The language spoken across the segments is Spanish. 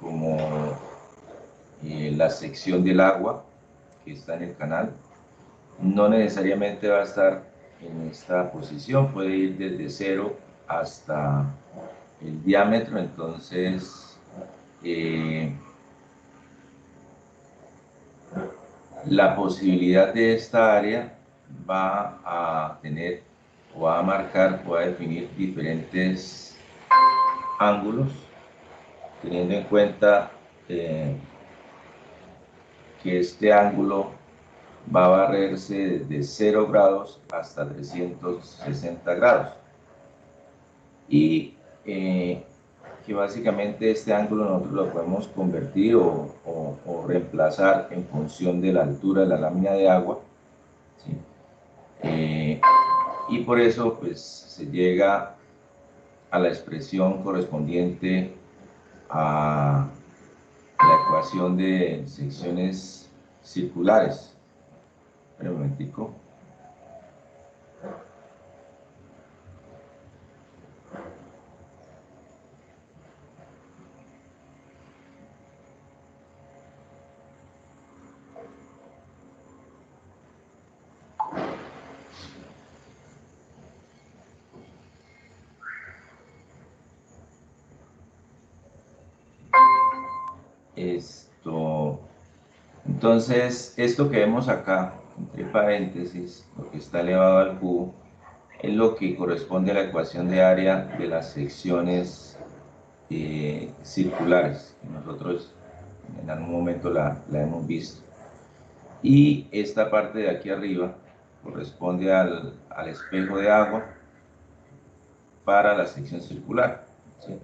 como la sección del agua que está en el canal. No necesariamente va a estar en esta posición, puede ir desde 0 hasta el diámetro. Entonces la posibilidad de esta área va a tener o va a marcar o va a definir diferentes ángulos, teniendo en cuenta que este ángulo va a barrerse desde 0 grados hasta 360 grados. Y que básicamente este ángulo nosotros lo podemos convertir o reemplazar en función de la altura de la lámina de agua, ¿sí? Y por eso pues se llega a la expresión correspondiente a la ecuación de secciones circulares. Espera un momentico. Entonces, esto que vemos acá, entre paréntesis, lo que está elevado al cubo, es lo que corresponde a la ecuación de área de las secciones circulares, que nosotros en algún momento la hemos visto. Y esta parte de aquí arriba corresponde al espejo de agua para la sección circular, ¿sí?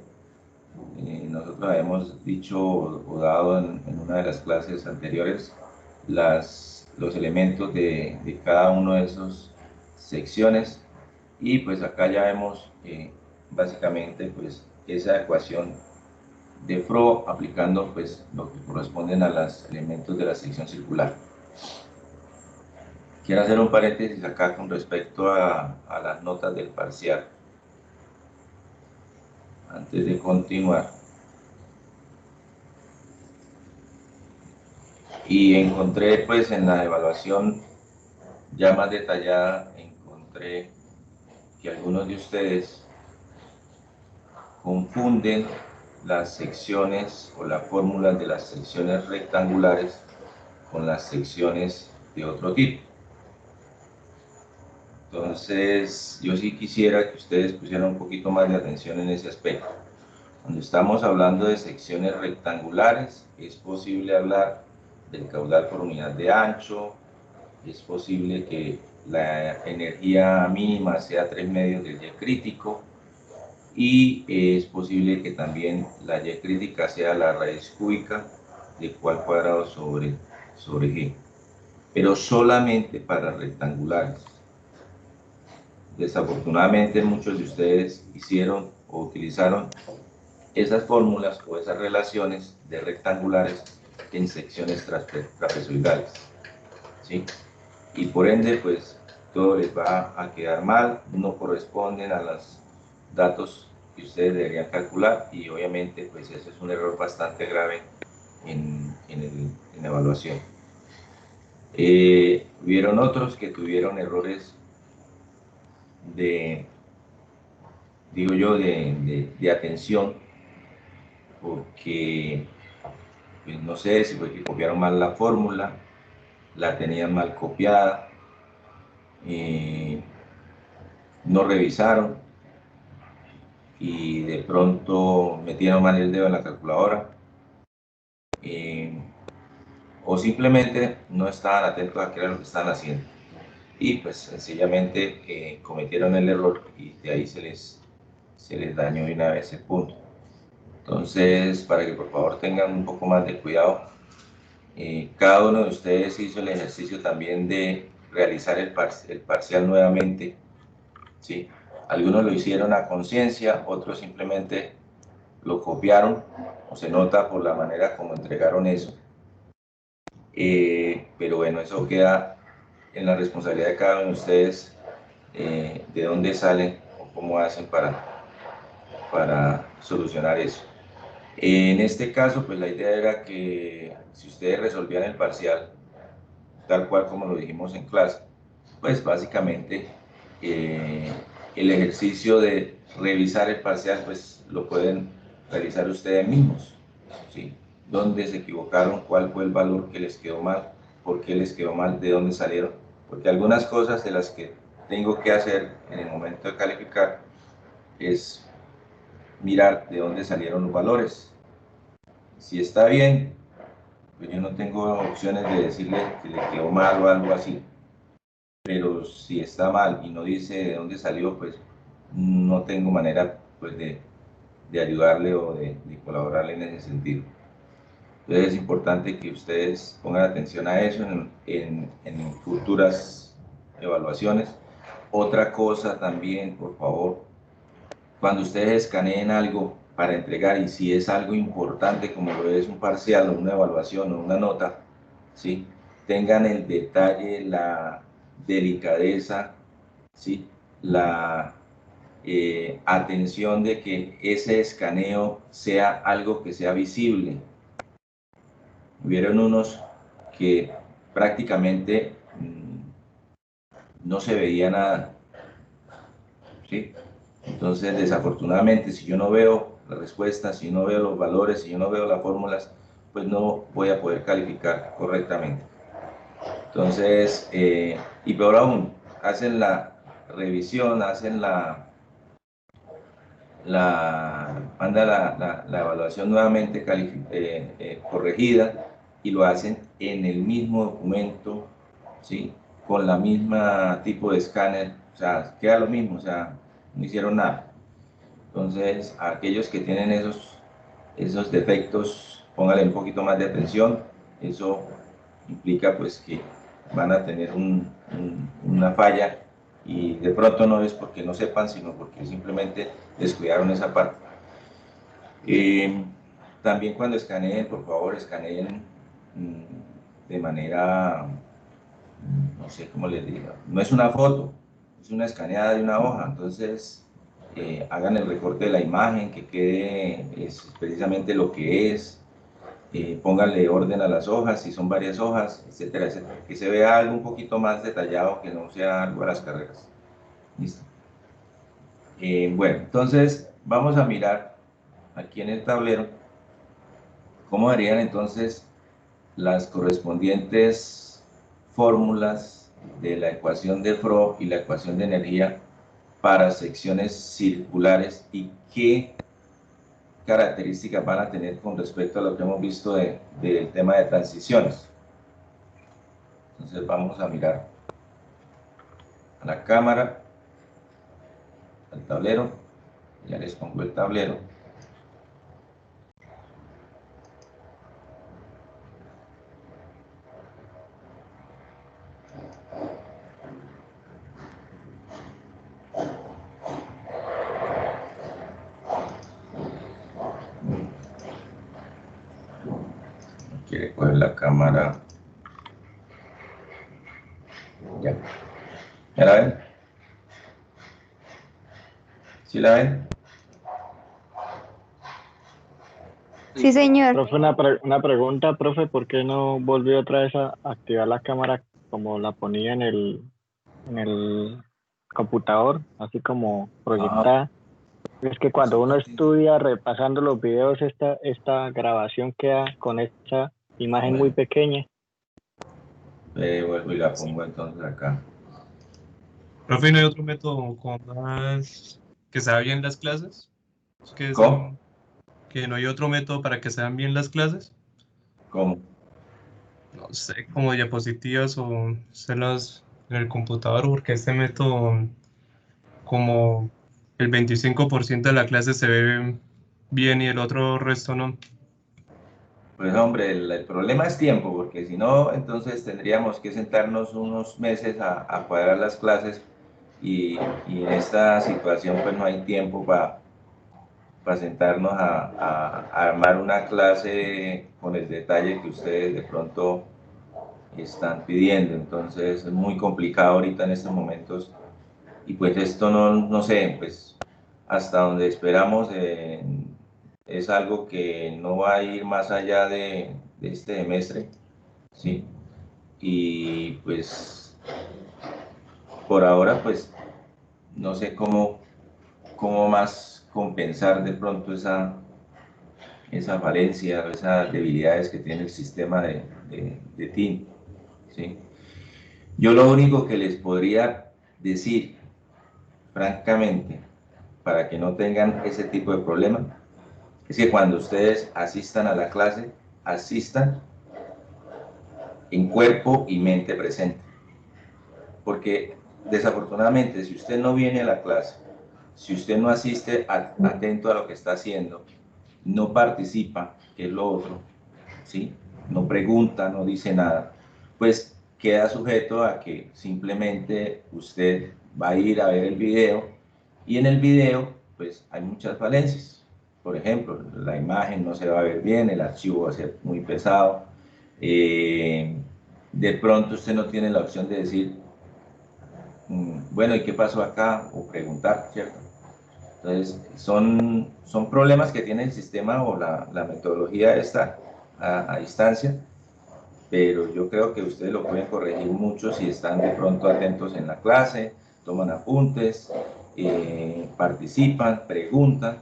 Nosotros hemos dicho o dado en una de las clases anteriores los elementos de cada uno de esas secciones, y pues acá ya vemos básicamente pues esa ecuación de Fro aplicando pues lo que corresponden a los elementos de la sección circular. Quiero hacer un paréntesis acá con respecto a las notas del parcial antes de continuar. Y encontré pues en la evaluación ya más detallada, encontré que algunos de ustedes confunden las secciones o las fórmulas de las secciones rectangulares con las secciones de otro tipo. Entonces yo sí quisiera que ustedes pusieran un poquito más de atención en ese aspecto. Cuando estamos hablando de secciones rectangulares, es posible hablar del caudal por unidad de ancho, es posible que la energía mínima sea 3/4 del Y crítico, y es posible que también la Y crítica sea la raíz cúbica de Q al cuadrado sobre G, pero solamente para rectangulares. Desafortunadamente muchos de ustedes hicieron o utilizaron esas fórmulas o esas relaciones de rectangulares en secciones trapezoidales, ¿sí? Y por ende pues todo les va a quedar mal, no corresponden a los datos que ustedes deberían calcular, y obviamente pues eso es un error bastante grave en la evaluación. Hubieron otros que tuvieron errores de atención, porque pues, no sé si fue que copiaron mal la fórmula, la tenían mal copiada, no revisaron y de pronto metieron mal el dedo en la calculadora, o simplemente no estaban atentos a qué era lo que estaban haciendo, y pues sencillamente cometieron el error y de ahí se les dañó de una vez el punto. Entonces, para que por favor tengan un poco más de cuidado, cada uno de ustedes hizo el ejercicio también de realizar el parcial nuevamente, ¿sí? Algunos lo hicieron a conciencia, otros simplemente lo copiaron, o se nota por la manera como entregaron eso. Pero bueno, eso queda en la responsabilidad de cada uno de ustedes, de dónde salen o cómo hacen para solucionar eso. En este caso, pues la idea era que si ustedes resolvían el parcial, tal cual como lo dijimos en clase, pues básicamente el ejercicio de revisar el parcial, pues lo pueden realizar ustedes mismos, ¿sí? ¿Dónde se equivocaron? ¿Cuál fue el valor que les quedó mal? ¿Por qué les quedó mal? ¿De dónde salieron? Porque algunas cosas de las que tengo que hacer en el momento de calificar es mirar de dónde salieron los valores. Si está bien, pues yo no tengo opciones de decirle que le quedó mal o algo así. Pero si está mal y no dice de dónde salió, pues no tengo manera pues, de ayudarle o de colaborarle en ese sentido. Entonces es importante que ustedes pongan atención a eso en futuras evaluaciones. Otra cosa también, por favor, cuando ustedes escaneen algo para entregar y si es algo importante como lo es un parcial o una evaluación o una nota, ¿sí? Tengan el detalle, la delicadeza, ¿sí? La atención de que ese escaneo sea algo que sea visible. Hubieron unos que prácticamente no se veía nada, ¿sí? Entonces, desafortunadamente, si yo no veo la respuesta, si no veo los valores, si yo no veo las fórmulas, pues no voy a poder calificar correctamente. Entonces, y peor aún, hacen la revisión, hacen manda la evaluación nuevamente corregida y lo hacen en el mismo documento, ¿sí? Con la misma tipo de escáner, o sea, queda lo mismo, o sea, no hicieron nada. Entonces, a aquellos que tienen esos defectos, póngale un poquito más de atención. Eso implica pues que van a tener una falla y de pronto no es porque no sepan, sino porque simplemente descuidaron esa parte. También cuando escaneen, por favor, escaneen de manera, no sé cómo les digo, no es una foto, es una escaneada de una hoja, entonces hagan el recorte de la imagen, que quede precisamente lo que es, pónganle orden a las hojas, si son varias hojas, etcétera, etcétera, que se vea algo un poquito más detallado, que no sea algo a las carreras. Listo. Bueno, entonces vamos a mirar aquí en el tablero cómo harían entonces las correspondientes fórmulas de la ecuación de Froh y la ecuación de energía para secciones circulares y qué características van a tener con respecto a lo que hemos visto del tema de transiciones. Entonces vamos a mirar a la cámara, al tablero, ya les pongo el tablero. Quiere coger la cámara. Ya. ¿Ya la ven? ¿Sí la ven? Sí, señor. Profe, una pregunta, profe, ¿por qué no volvió otra vez a activar la cámara como la ponía en el computador, así como proyectada? Es que cuando uno estudia repasando los videos, esta grabación queda con esta imagen muy Bueno, pequeña. vuelvo y la pongo entonces acá. Profe, ¿no hay otro método como más que sea bien las clases? ¿Cómo? Que no hay otro método para que sean bien las clases. ¿Cómo? No sé, como diapositivas o hacerlas en el computador, porque este método, como el 25% de la clase se ve bien y el otro resto no. Pues hombre, el problema es tiempo, porque si no, entonces tendríamos que sentarnos unos meses a cuadrar las clases y en esta situación pues no hay tiempo para sentarnos a armar una clase con el detalle que ustedes de pronto están pidiendo. Entonces es muy complicado ahorita en estos momentos y pues esto no sé, pues hasta donde esperamos es algo que no va a ir más allá de este semestre, ¿sí? Y pues por ahora pues no sé cómo más compensar de pronto esa falencia o esas debilidades que tiene el sistema de TIN, ¿sí? Yo lo único que les podría decir, francamente, para que no tengan ese tipo de problema, es que cuando ustedes asistan a la clase, asistan en cuerpo y mente presente. Porque desafortunadamente, si usted no viene a la clase, si usted no asiste atento a lo que está haciendo, no participa, que es lo otro, ¿sí? No pregunta, no dice nada, pues queda sujeto a que simplemente usted va a ir a ver el video y en el video pues hay muchas falencias. Por ejemplo, la imagen no se va a ver bien, el archivo va a ser muy pesado. De pronto usted no tiene la opción de decir, bueno, ¿y qué pasó acá? O preguntar, ¿cierto? Entonces, son problemas que tiene el sistema o la metodología esta a distancia, pero yo creo que ustedes lo pueden corregir mucho si están de pronto atentos en la clase, toman apuntes, participan, preguntan.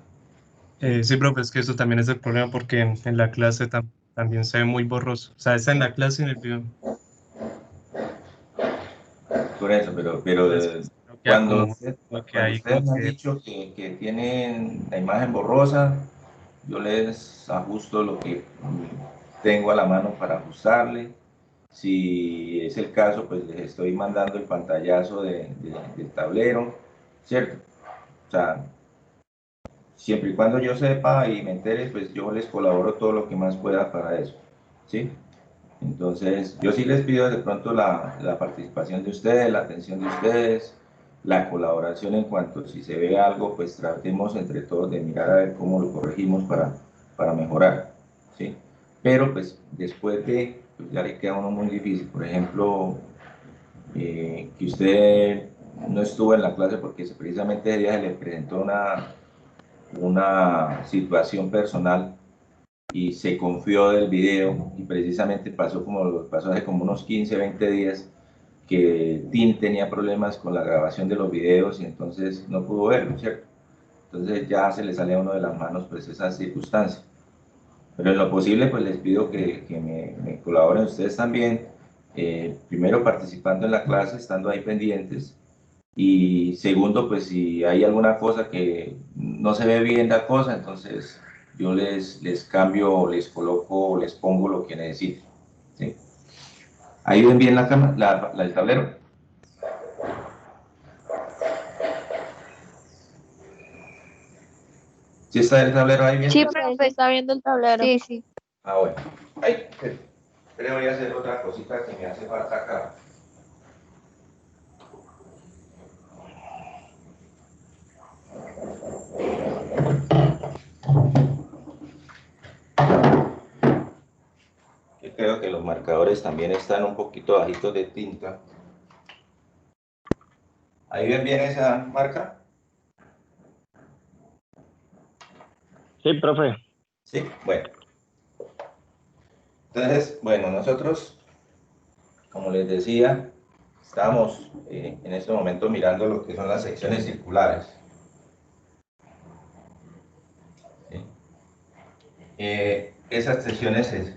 Sí, profe, es que eso también es el problema porque en la clase también se ve muy borroso. O sea, está en la clase y en el video. Por eso, pero Después no queda cuando, como lo que cuando hay, ustedes como me han que dicho que tienen la imagen borrosa, yo les ajusto lo que tengo a la mano para ajustarle. Si es el caso, pues les estoy mandando el pantallazo del tablero, ¿cierto? O sea, siempre y cuando yo sepa y me entere, pues yo les colaboro todo lo que más pueda para eso, ¿sí? Entonces, yo sí les pido de pronto la participación de ustedes, la atención de ustedes, la colaboración en cuanto si se ve algo, pues tratemos entre todos de mirar a ver cómo lo corregimos para mejorar, ¿sí? Pero pues después pues ya le queda a uno muy difícil, por ejemplo, que usted no estuvo en la clase porque precisamente ese día se le presentó una situación personal y se confió del video y precisamente pasó hace como unos 15, 20 días que Tim tenía problemas con la grabación de los videos y entonces no pudo verlo, ¿cierto? Entonces ya se le sale a uno de las manos pues esas circunstancias. Pero en lo posible pues les pido que me colaboren ustedes también, primero participando en la clase, estando ahí pendientes y segundo pues si hay alguna cosa que no se ve bien la cosa, entonces yo les cambio, les coloco, les pongo lo que necesiten. ¿Sí? Ahí ven bien la cámara, el tablero. ¿Sí está el tablero ahí bien? Sí, Profe, ahí se profe. está viendo el tablero. Sí, sí. Ah, bueno. Ahí, pero voy a hacer otra cosita que me hace falta acá. Yo creo que los marcadores también están un poquito bajitos de tinta. ¿Ahí ven bien esa marca? Sí, profe. Sí, bueno. Entonces, bueno, nosotros, como les decía, estamos en este momento mirando lo que son las secciones circulares. ¿Sí? Esas secciones es...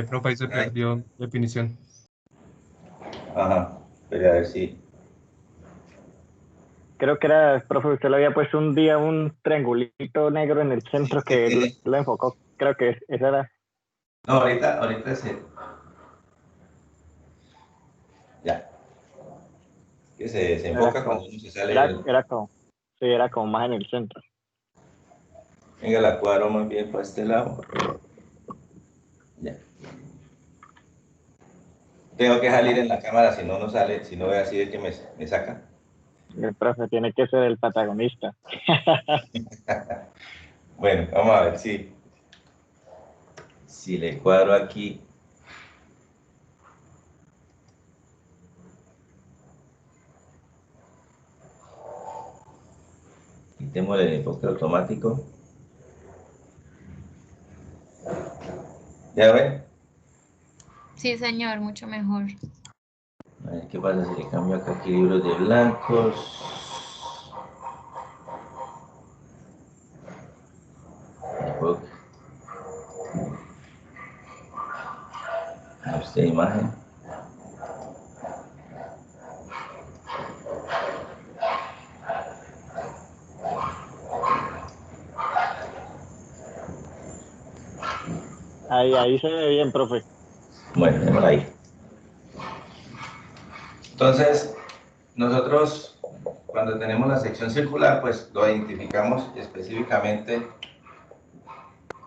profe, ahí se Ay, perdió definición. ajá, pero a ver si... Creo que era, profe, usted le había puesto un día un triangulito negro en el centro que lo enfocó. Creo que esa era. No, ahorita se... Ya, que se Era desenfoca como, cuando uno se sale del... era como, sí, era como más en el centro. Venga, la cuadro más bien para este lado. Ya. Tengo que salir en la cámara, si no, no sale, si no ve así de que me saca. El profe tiene que ser el protagonista. Bueno, vamos a ver si le cuadro aquí. Quitemos el enfoque automático. ¿Ya ven? Sí, señor, mucho mejor. A ver qué pasa si le cambio acá equilibrios de blancos. Esta imagen. Ahí se ve bien, profe. Bueno, démosla ahí. Entonces, nosotros cuando tenemos la sección circular, pues lo identificamos específicamente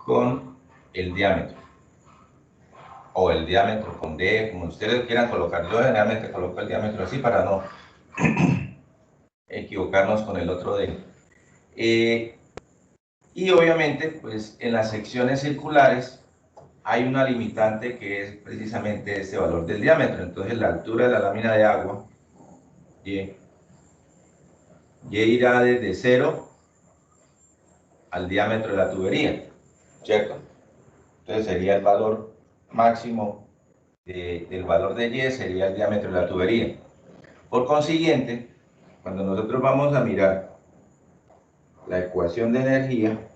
con el diámetro. O el diámetro con D, como ustedes quieran colocar. Yo generalmente coloco el diámetro así para no equivocarnos con el otro D. Y obviamente, pues en las secciones circulares hay una limitante que es precisamente este valor del diámetro. Entonces la altura de la lámina de agua, Y irá desde 0 al diámetro de la tubería, ¿cierto? Entonces sería el valor máximo del valor de Y sería el diámetro de la tubería. Por consiguiente, cuando nosotros vamos a mirar la ecuación de energía,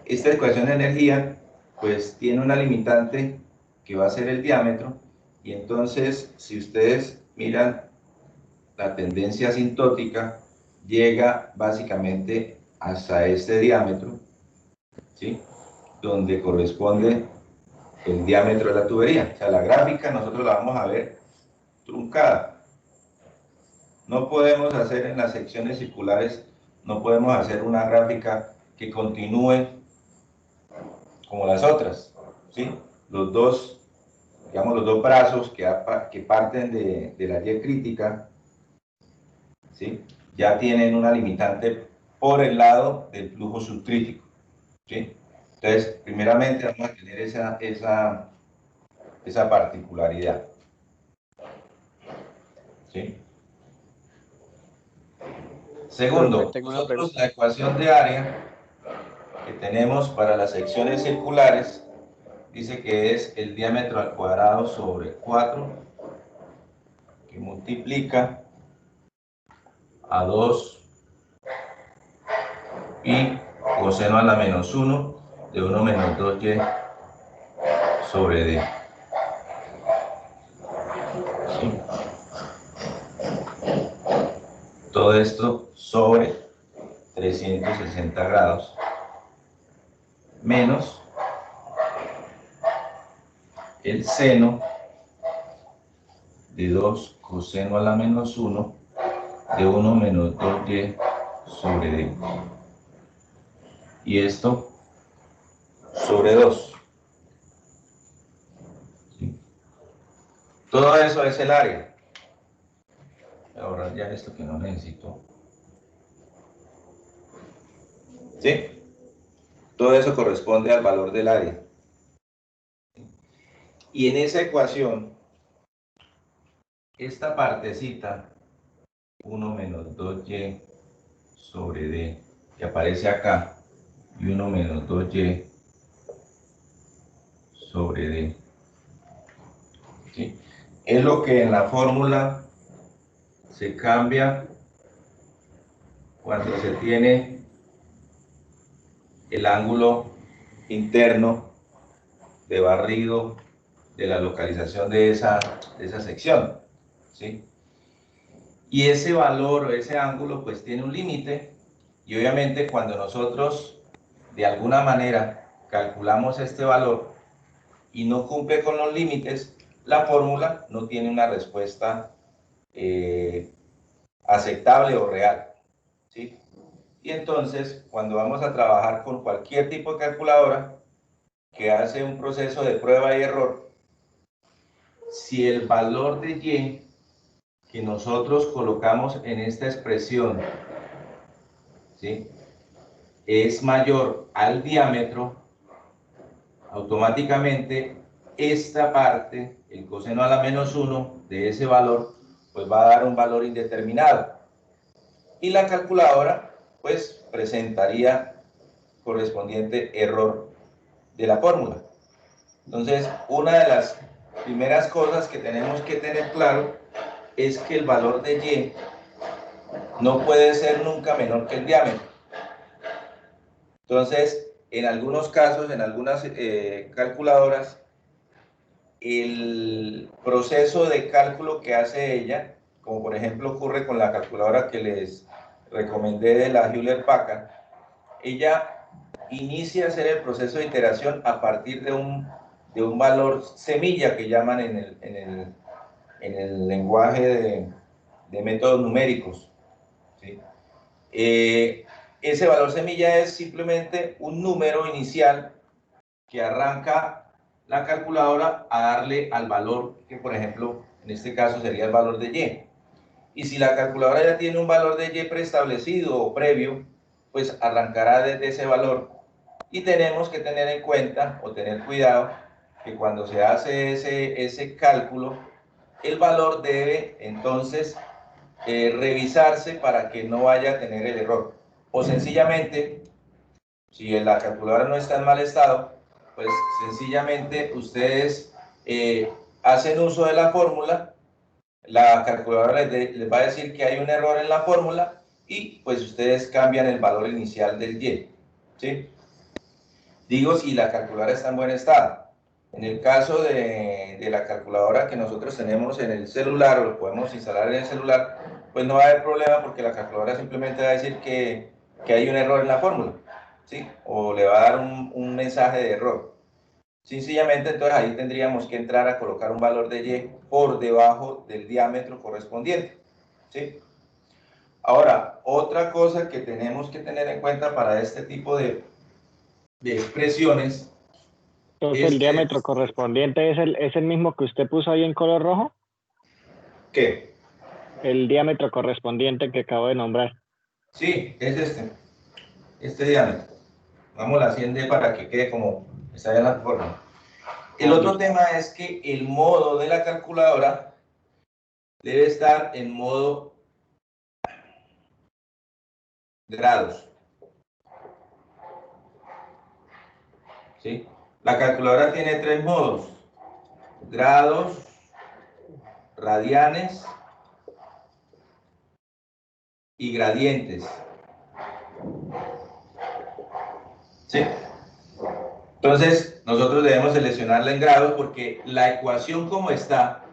esta ecuación de energía pues tiene una limitante que va a ser el diámetro, y entonces si ustedes miran la tendencia asintótica llega básicamente hasta este diámetro, ¿sí? Donde corresponde el diámetro de la tubería. O sea, la gráfica nosotros la vamos a ver truncada. No podemos hacer en las secciones circulares, no podemos hacer una gráfica que continúe como las otras, ¿sí? Los dos, digamos, los dos brazos que parten de la Y crítica, ¿sí? Ya tienen una limitante por el lado del flujo subcrítico, ¿sí? Entonces, primeramente vamos a tener esa particularidad, ¿sí? Segundo, Profe, tengo una nosotros pregunta. la ecuación de área que tenemos para las secciones circulares dice que es el diámetro al cuadrado sobre 4 que multiplica a 2 y coseno a la menos 1 de 1 menos 2y sobre d. ¿Sí? Todo esto sobre 360 grados menos el seno de 2 coseno a la menos 1 de 1 menos 2y sobre d. Y esto sobre 2. ¿Sí? Todo eso es el área. Voy a ahorrar ya esto que no necesito. ¿Sí? Todo eso corresponde al valor del área. Y en esa ecuación, esta partecita, 1 menos 2y sobre d, que aparece acá, y 1 menos 2y sobre d, ¿sí? Es lo que en la fórmula se cambia cuando se tiene el ángulo interno de barrido de la localización de esa sección, ¿sí? Y ese valor o ese ángulo pues tiene un límite, y obviamente cuando nosotros de alguna manera calculamos este valor y no cumple con los límites, la fórmula no tiene una respuesta aceptable o real, ¿sí? Y entonces cuando vamos a trabajar con cualquier tipo de calculadora que hace un proceso de prueba y error, si el valor de y que nosotros colocamos en esta expresión, ¿sí?, es mayor al diámetro, automáticamente esta parte, el coseno a la menos 1 de ese valor, pues va a dar un valor indeterminado. Y la calculadora, pues, presentaría correspondiente error de la fórmula. Entonces, una de las primeras cosas que tenemos que tener claro es que el valor de Y no puede ser nunca menor que el diámetro. Entonces, en algunos casos, en algunas calculadoras, el proceso de cálculo que hace ella, como por ejemplo ocurre con la calculadora que les recomendé de la Hewlett Packard, ella inicia a hacer el proceso de iteración a partir de un valor semilla que llaman en el lenguaje de métodos numéricos, ¿sí? Ese valor semilla es simplemente un número inicial que arranca la calculadora a darle al valor que, por ejemplo, en este caso sería el valor de Y. Y si la calculadora ya tiene un valor de Y preestablecido o previo, pues arrancará desde ese valor. Y tenemos que tener en cuenta o tener cuidado que cuando se hace ese cálculo, el valor debe entonces revisarse para que no vaya a tener el error. O sencillamente, si la calculadora no está en mal estado, pues sencillamente ustedes hacen uso de la fórmula, la calculadora les va a decir que hay un error en la fórmula y pues ustedes cambian el valor inicial del Y, ¿sí? Digo si la calculadora está en buen estado. En el caso de la calculadora que nosotros tenemos en el celular o lo podemos instalar en el celular, pues no va a haber problema porque la calculadora simplemente va a decir que hay un error en la fórmula, ¿sí? O le va a dar un mensaje de error. Sencillamente, entonces ahí tendríamos que entrar a colocar un valor de Y por debajo del diámetro correspondiente, ¿sí? Ahora, otra cosa que tenemos que tener en cuenta para este tipo de expresiones. Entonces, el diámetro correspondiente es el mismo que usted puso ahí en color rojo. ¿Qué? El diámetro correspondiente que acabo de nombrar. Sí, es este diámetro. Vamos a la 100D para que quede como está en la forma. El otro tema es que el modo de la calculadora debe estar en modo grados, ¿sí? La calculadora tiene 3 modos: grados, radianes y gradientes, ¿sí? Entonces, nosotros debemos seleccionarla en grados porque la ecuación como está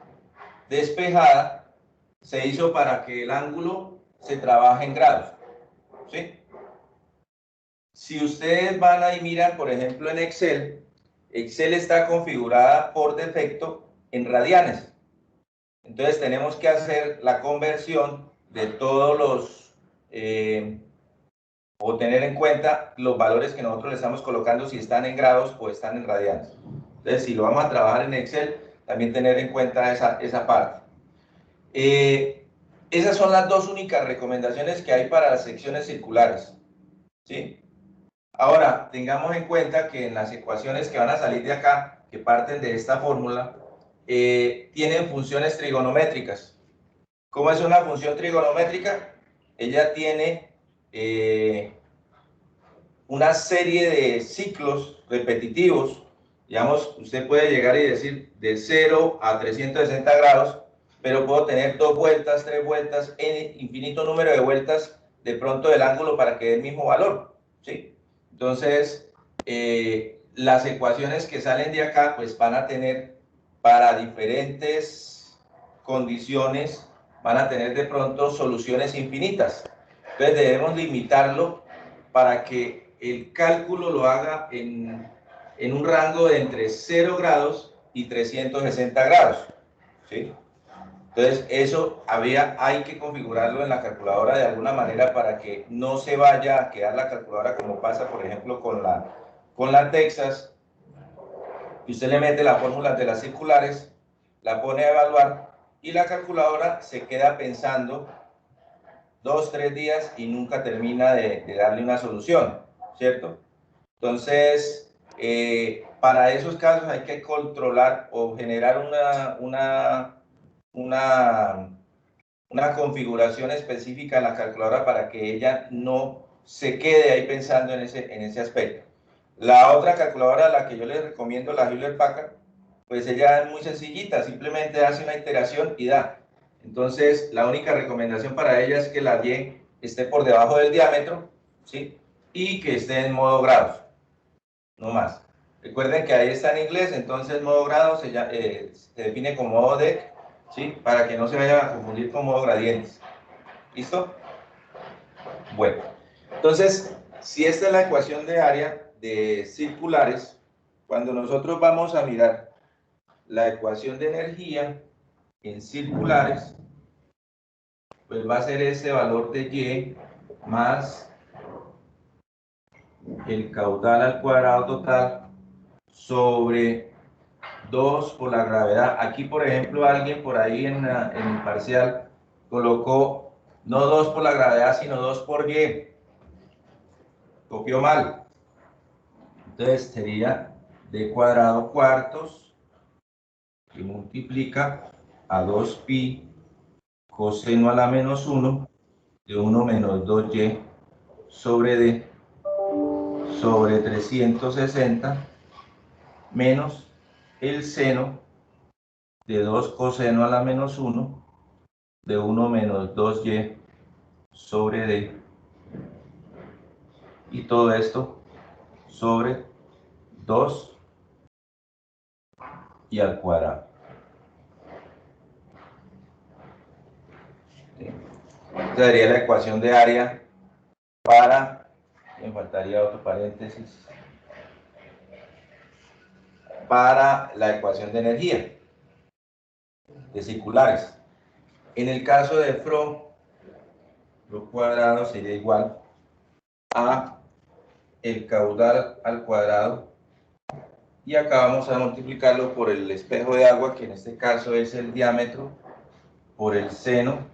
despejada se hizo para que el ángulo se trabaje en grados, ¿sí? Si ustedes van ahí y miran, por ejemplo, en Excel, Excel está configurada por defecto en radianes. Entonces tenemos que hacer la conversión de todos los, o tener en cuenta los valores que nosotros le estamos colocando, si están en grados o están en radianes. Entonces, si lo vamos a trabajar en Excel, también tener en cuenta esa parte. Esas son las dos únicas recomendaciones que hay para las secciones circulares, ¿sí? Ahora, tengamos en cuenta que en las ecuaciones que van a salir de acá, que parten de esta fórmula, tienen funciones trigonométricas. ¿Cómo es una función trigonométrica? Ella tiene una serie de ciclos repetitivos. Digamos, usted puede llegar y decir de 0 a 360 grados, pero puedo tener 2 vueltas, 3 vueltas, n infinito número de vueltas de pronto del ángulo para que dé el mismo valor, ¿sí? Entonces, las ecuaciones que salen de acá, pues van a tener para diferentes condiciones, van a tener de pronto soluciones infinitas. Entonces debemos limitarlo para que el cálculo lo haga en un rango de entre 0 grados y 360 grados, ¿sí? Entonces, eso hay que configurarlo en la calculadora de alguna manera para que no se vaya a quedar la calculadora como pasa, por ejemplo, con la Texas, y usted le mete la fórmula de las circulares, la pone a evaluar, y la calculadora se queda pensando 2, 3 días y nunca termina de darle una solución, ¿cierto? Entonces, para esos casos hay que controlar o generar una configuración específica en la calculadora para que ella no se quede ahí pensando en ese aspecto. La otra calculadora, la que yo les recomiendo, la Hewlett Packard, pues ella es muy sencillita, simplemente hace una iteración y da. Entonces, la única recomendación para ella es que la Y esté por debajo del diámetro, ¿sí? Y que esté en modo grados, no más. Recuerden que ahí está en inglés, entonces modo grado se define como modo deck, ¿sí? Para que no se vayan a confundir con modo gradientes. ¿Listo? Bueno, entonces, si esta es la ecuación de área de circulares, cuando nosotros vamos a mirar la ecuación de energía en circulares, pues va a ser ese valor de Y más el caudal al cuadrado total sobre 2 por la gravedad. Aquí, por ejemplo, alguien por ahí en el parcial colocó no 2 por la gravedad, sino 2 por Y. Copió mal. Entonces sería d cuadrado cuartos que multiplica a 2pi coseno a la menos 1 de 1 menos 2y sobre d sobre 360 menos el seno de 2 coseno a la menos 1 de 1 menos 2y sobre d, y todo esto sobre 2 y al cuadrado. Esa sería la ecuación de área para, me faltaría otro paréntesis, para la ecuación de energía de circulares. En el caso de Fro cuadrado sería igual a el caudal al cuadrado, y acá vamos a multiplicarlo por el espejo de agua, que en este caso es el diámetro, por el seno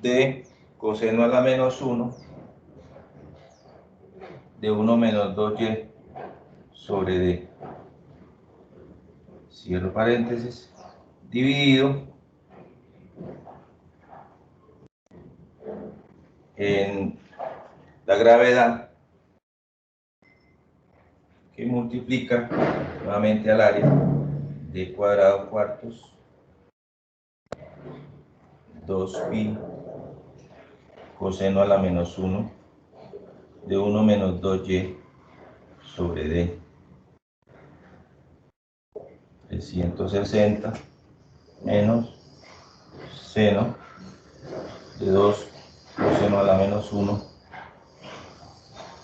de coseno a la menos 1 de 1 menos 2y sobre d, cierro paréntesis, dividido en la gravedad, que multiplica nuevamente al área d cuadrado cuartos 2pi coseno a la menos 1 de 1 menos 2y sobre d 360 menos seno de 2 coseno a la menos 1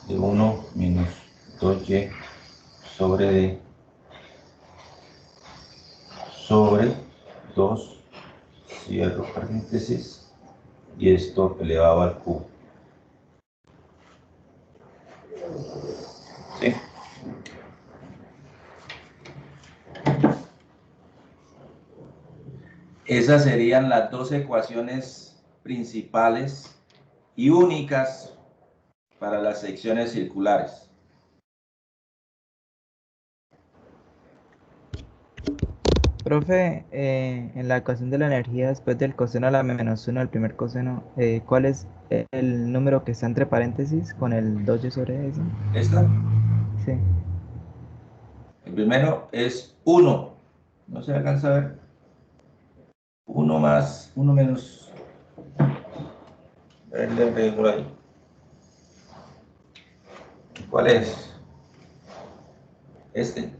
de 1 menos 2y sobre d sobre 2, cierro paréntesis, y esto elevado al cubo. ¿Sí? Esas serían las dos ecuaciones principales y únicas para las secciones circulares. Profe, en la ecuación de la energía, después del coseno a la menos 1 del primer coseno, ¿cuál es el número que está entre paréntesis con el 2y sobre eso? ¿Esta? Sí. El primero es 1. No se alcanza a ver. 1 más, 1 menos. Verle por ahí. ¿Cuál es? Este.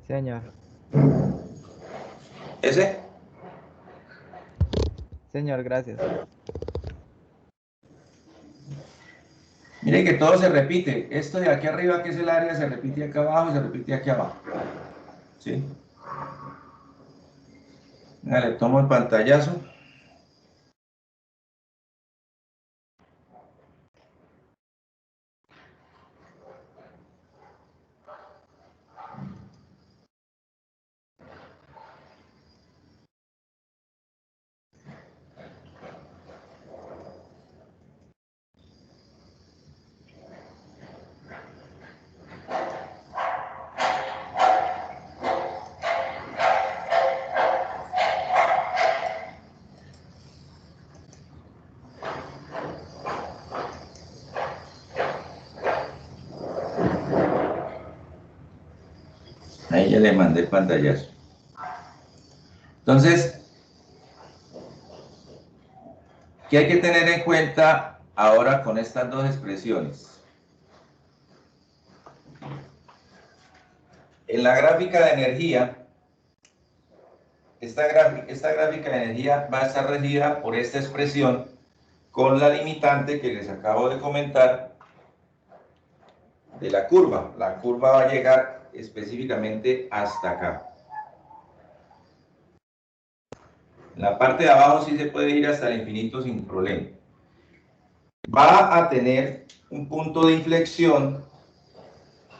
Señor. ¿Ese? Señor, gracias. Miren que todo se repite. Esto de aquí arriba, que es el área, se repite acá abajo y se repite aquí abajo. ¿Sí? Venga, le tomo el pantallazo. Ahí ya le mandé el pantallazo. Entonces, ¿qué hay que tener en cuenta ahora con estas dos expresiones? En la gráfica de energía, esta gráfica de energía va a estar regida por esta expresión con la limitante que les acabo de comentar de la curva. La curva va a llegar específicamente hasta acá. En la parte de abajo sí se puede ir hasta el infinito sin problema. Va a tener un punto de inflexión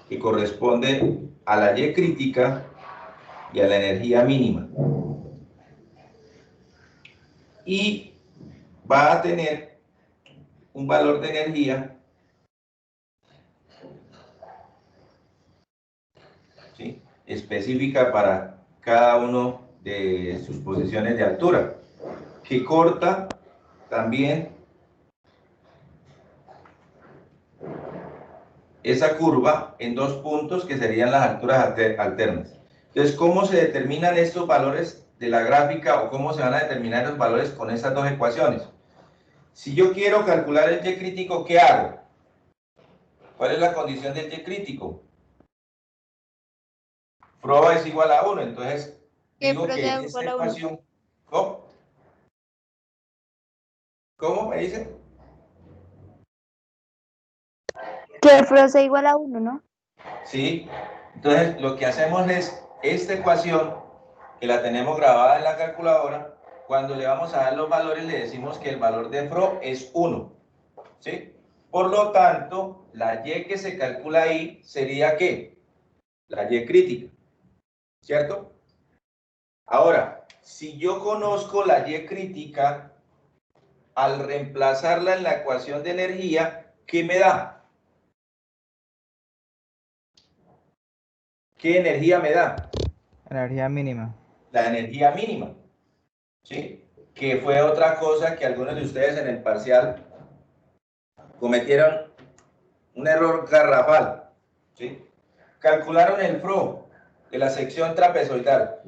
que corresponde a la Y crítica y a la energía mínima. Y va a tener un valor de energía, ¿sí?, específica para cada uno de sus posiciones de altura, que corta también esa curva en dos puntos que serían las alturas alternas. Entonces, ¿cómo se determinan estos valores de la gráfica o cómo se van a determinar los valores con estas dos ecuaciones? Si yo quiero calcular el Y crítico, ¿qué hago? ¿Cuál es la condición del Y crítico? Prueba es igual a 1, entonces digo que en esta ecuación... ¿Cómo? ¿Cómo me dice? Que el Fro sea igual a 1, ¿no? Sí, entonces lo que hacemos es esta ecuación, que la tenemos grabada en la calculadora, cuando le vamos a dar los valores le decimos que el valor de Fro es 1, ¿sí? Por lo tanto, la Y que se calcula ahí sería ¿qué? La Y crítica, ¿cierto? Ahora, si yo conozco la Y crítica, al reemplazarla en la ecuación de energía, ¿qué me da? ¿Qué energía me da? Energía mínima. La energía mínima, ¿sí? Que fue otra cosa que algunos de ustedes en el parcial cometieron un error garrafal, ¿sí? Calcularon el Fro de la sección trapezoidal.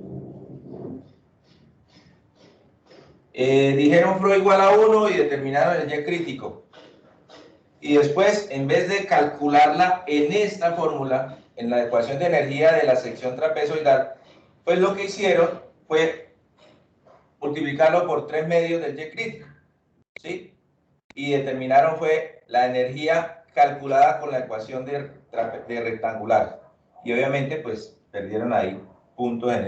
Dijeron Fro igual a 1 y determinaron el Y crítico. Y después, en vez de calcularla en esta fórmula, en la ecuación de energía de la sección trapezoidal, pues lo que hicieron fue multiplicarlo por 3 medios del Y crítico, ¿sí? Y determinaron fue la energía calculada con la ecuación de rectangular. Y obviamente, pues, perdieron ahí puntos en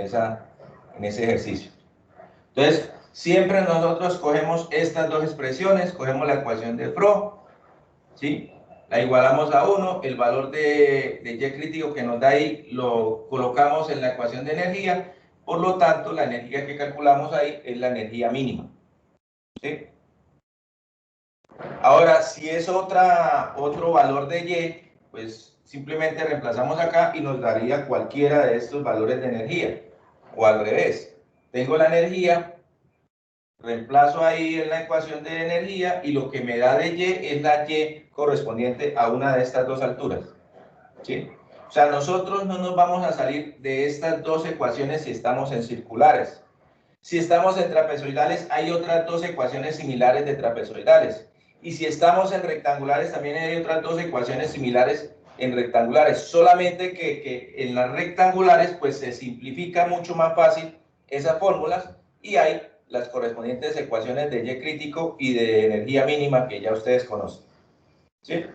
ese ejercicio. Entonces, siempre nosotros cogemos estas dos expresiones, cogemos la ecuación de Fro, ¿sí? La igualamos a 1, el valor de Y crítico que nos da ahí lo colocamos en la ecuación de energía, por lo tanto, la energía que calculamos ahí es la energía mínima, ¿sí? Ahora, si es otro valor de Y, pues simplemente reemplazamos acá y nos daría cualquiera de estos valores de energía, o al revés. Tengo la energía, reemplazo ahí en la ecuación de energía y lo que me da de Y es la Y correspondiente a una de estas dos alturas, ¿sí? O sea, nosotros no nos vamos a salir de estas dos ecuaciones si estamos en circulares. Si estamos en trapezoidales, hay otras dos ecuaciones similares de trapezoidales. Y si estamos en rectangulares, también hay otras dos ecuaciones similares en rectangulares. Solamente que en las rectangulares, pues se simplifica mucho más fácil esas fórmulas y hay las correspondientes ecuaciones de Y crítico y de energía mínima que ya ustedes conocen, ¿sí?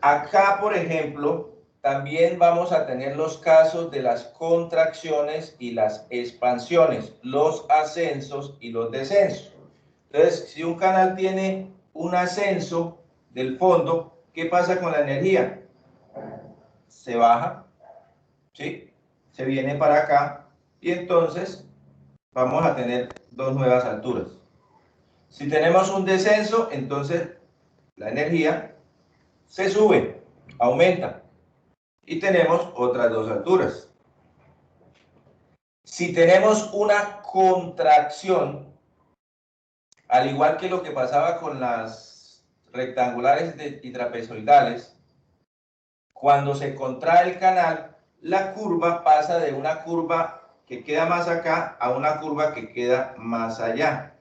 Acá, por ejemplo, también vamos a tener los casos de las contracciones y las expansiones, los ascensos y los descensos. Entonces, si un canal tiene un ascenso del fondo, ¿qué pasa con la energía? Se baja, ¿sí? Se viene para acá y entonces vamos a tener dos nuevas alturas. Si tenemos un descenso, entonces la energía se sube, aumenta. Y tenemos otras dos alturas. Si tenemos una contracción, al igual que lo que pasaba con las rectangulares y trapezoidales, Cuando se contrae el canal, la curva pasa de una curva que queda más acá a una curva que queda más allá,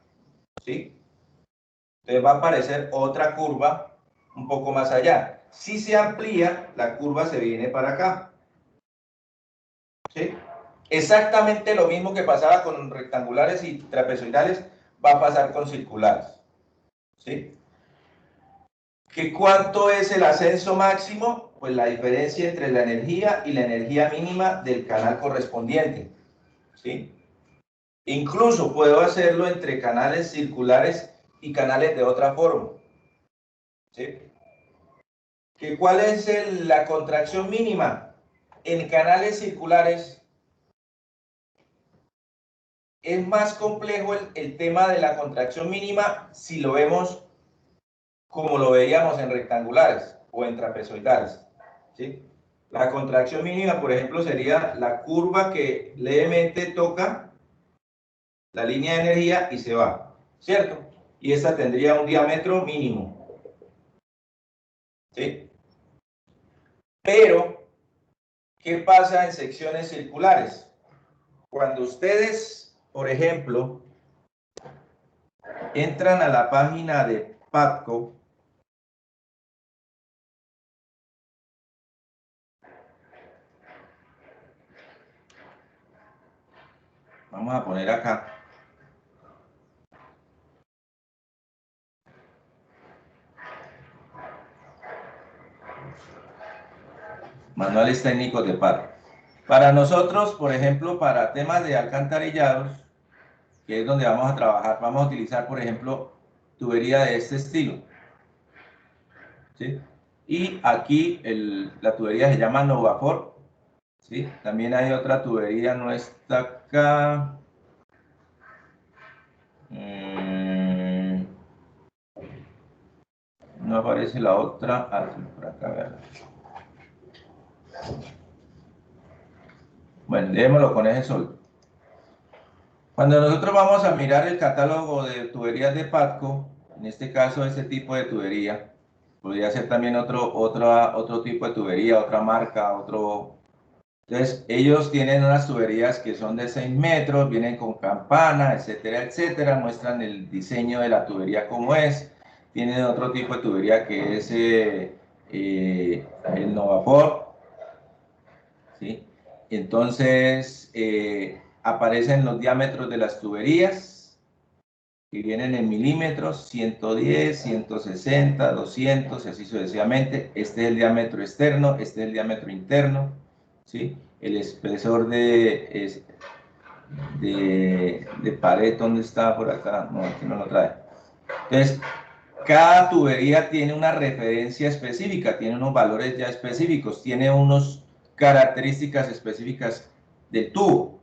¿sí? Entonces va a aparecer otra curva un poco más allá. Si se amplía, la curva se viene para acá, ¿sí? Exactamente lo mismo que pasaba con rectangulares y trapezoidales, va a pasar con circulares, ¿sí? ¿Que cuánto es el ascenso máximo? Pues la diferencia entre la energía y la energía mínima del canal correspondiente, ¿sí? Incluso puedo hacerlo entre canales circulares y canales de otra forma, ¿sí? ¿Que cuál es la contracción mínima? En canales circulares es más complejo el tema de la contracción mínima si lo vemos como lo veíamos en rectangulares o en trapezoidales, ¿sí? La contracción mínima, por ejemplo, sería la curva que levemente toca la línea de energía y se va, ¿cierto? Y esta tendría un diámetro mínimo, ¿sí? Pero, ¿qué pasa en secciones circulares? Cuando ustedes, por ejemplo, entran a la página de PATCO, vamos a poner acá, manuales técnicos de PATCO. Para nosotros, por ejemplo, para temas de alcantarillados, que es donde vamos a trabajar, vamos a utilizar, por ejemplo, tubería de este estilo, ¿sí? Y aquí la tubería se llama Novafor, ¿sí? También hay otra tubería, no está acá. No aparece la otra. Ah, sí, por acá, vean. Bueno, dejémoslo con ese solo. Cuando nosotros vamos a mirar el catálogo de tuberías de PATCO, en este caso este tipo de tubería, podría ser también otro tipo de tubería, otra marca, otro. Entonces, ellos tienen unas tuberías que son de 6 metros, vienen con campana, etcétera, etcétera, muestran el diseño de la tubería como es. Tienen otro tipo de tubería que es el Novaport, ¿sí? Entonces, aparecen los diámetros de las tuberías, que vienen en milímetros, 110, 160, 200 y así sucesivamente. Este es el diámetro externo, este es el diámetro interno, ¿sí? El espesor de pared, ¿dónde está? Por acá, no, aquí no lo trae. Entonces, cada tubería tiene una referencia específica, tiene unos valores ya específicos, tiene unas características específicas del tubo.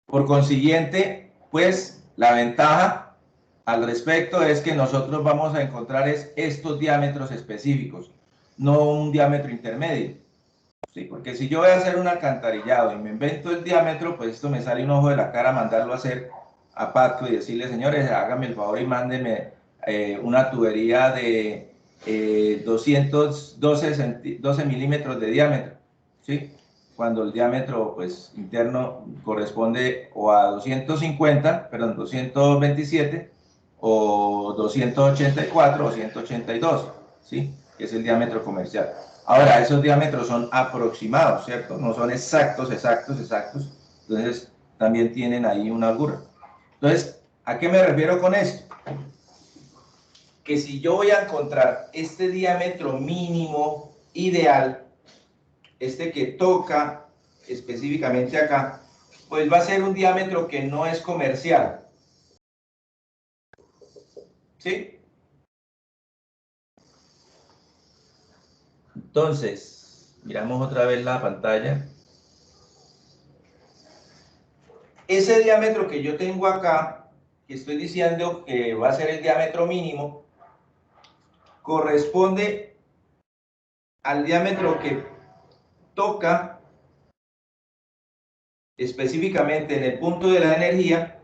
Por consiguiente, pues, la ventaja al respecto es que nosotros vamos a encontrar estos diámetros específicos, no un diámetro intermedio. Sí, porque si yo voy a hacer un alcantarillado y me invento el diámetro, pues esto me sale un ojo de la cara mandarlo a hacer a PATCO y decirle, señores, háganme el favor y mándenme una tubería de 212 milímetros de diámetro, ¿sí? Cuando el diámetro pues, interno corresponde o a 227 o 284 o 182, ¿sí? Que es el diámetro comercial. Ahora, esos diámetros son aproximados, ¿cierto? No son exactos. Entonces, también tienen ahí una holgura. Entonces, ¿a qué me refiero con esto? Que si yo voy a encontrar este diámetro mínimo ideal, este que toca específicamente acá, pues va a ser un diámetro que no es comercial. ¿Sí? Entonces, miramos otra vez la pantalla. Ese diámetro que yo tengo acá, que estoy diciendo que va a ser el diámetro mínimo, corresponde al diámetro que toca específicamente en el punto de la energía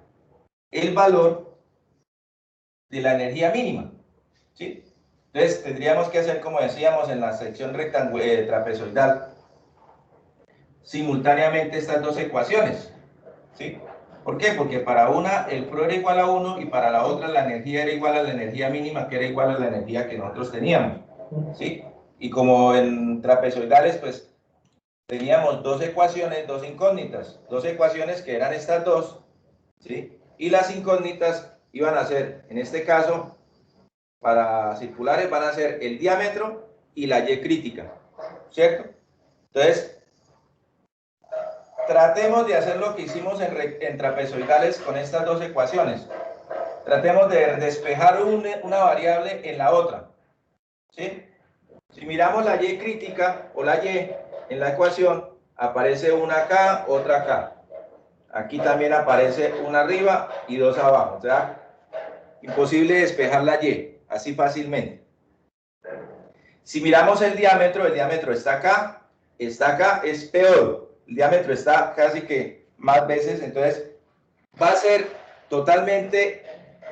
el valor de la energía mínima, ¿sí? Entonces tendríamos que hacer, como decíamos, en la sección trapezoidal, simultáneamente estas dos ecuaciones, ¿sí? ¿Por qué? Porque para una el Pro era igual a 1 y para la otra la energía era igual a la energía mínima, que era igual a la energía que nosotros teníamos, ¿sí? Y como en trapezoidales, pues teníamos dos ecuaciones, dos incógnitas, dos ecuaciones que eran estas dos, ¿sí? Y las incógnitas iban a ser, en este caso, para circulares van a ser el diámetro y la Y crítica, ¿cierto? Entonces, tratemos de hacer lo que hicimos en trapezoidales con estas dos ecuaciones. Tratemos de despejar una variable en la otra, ¿sí? Si miramos la Y crítica o la Y en la ecuación, aparece una acá, otra acá. Aquí también aparece una arriba y dos abajo. O sea, imposible despejar la Y así fácilmente. Si miramos el diámetro está acá, es peor. El diámetro está casi que más veces, entonces va a ser totalmente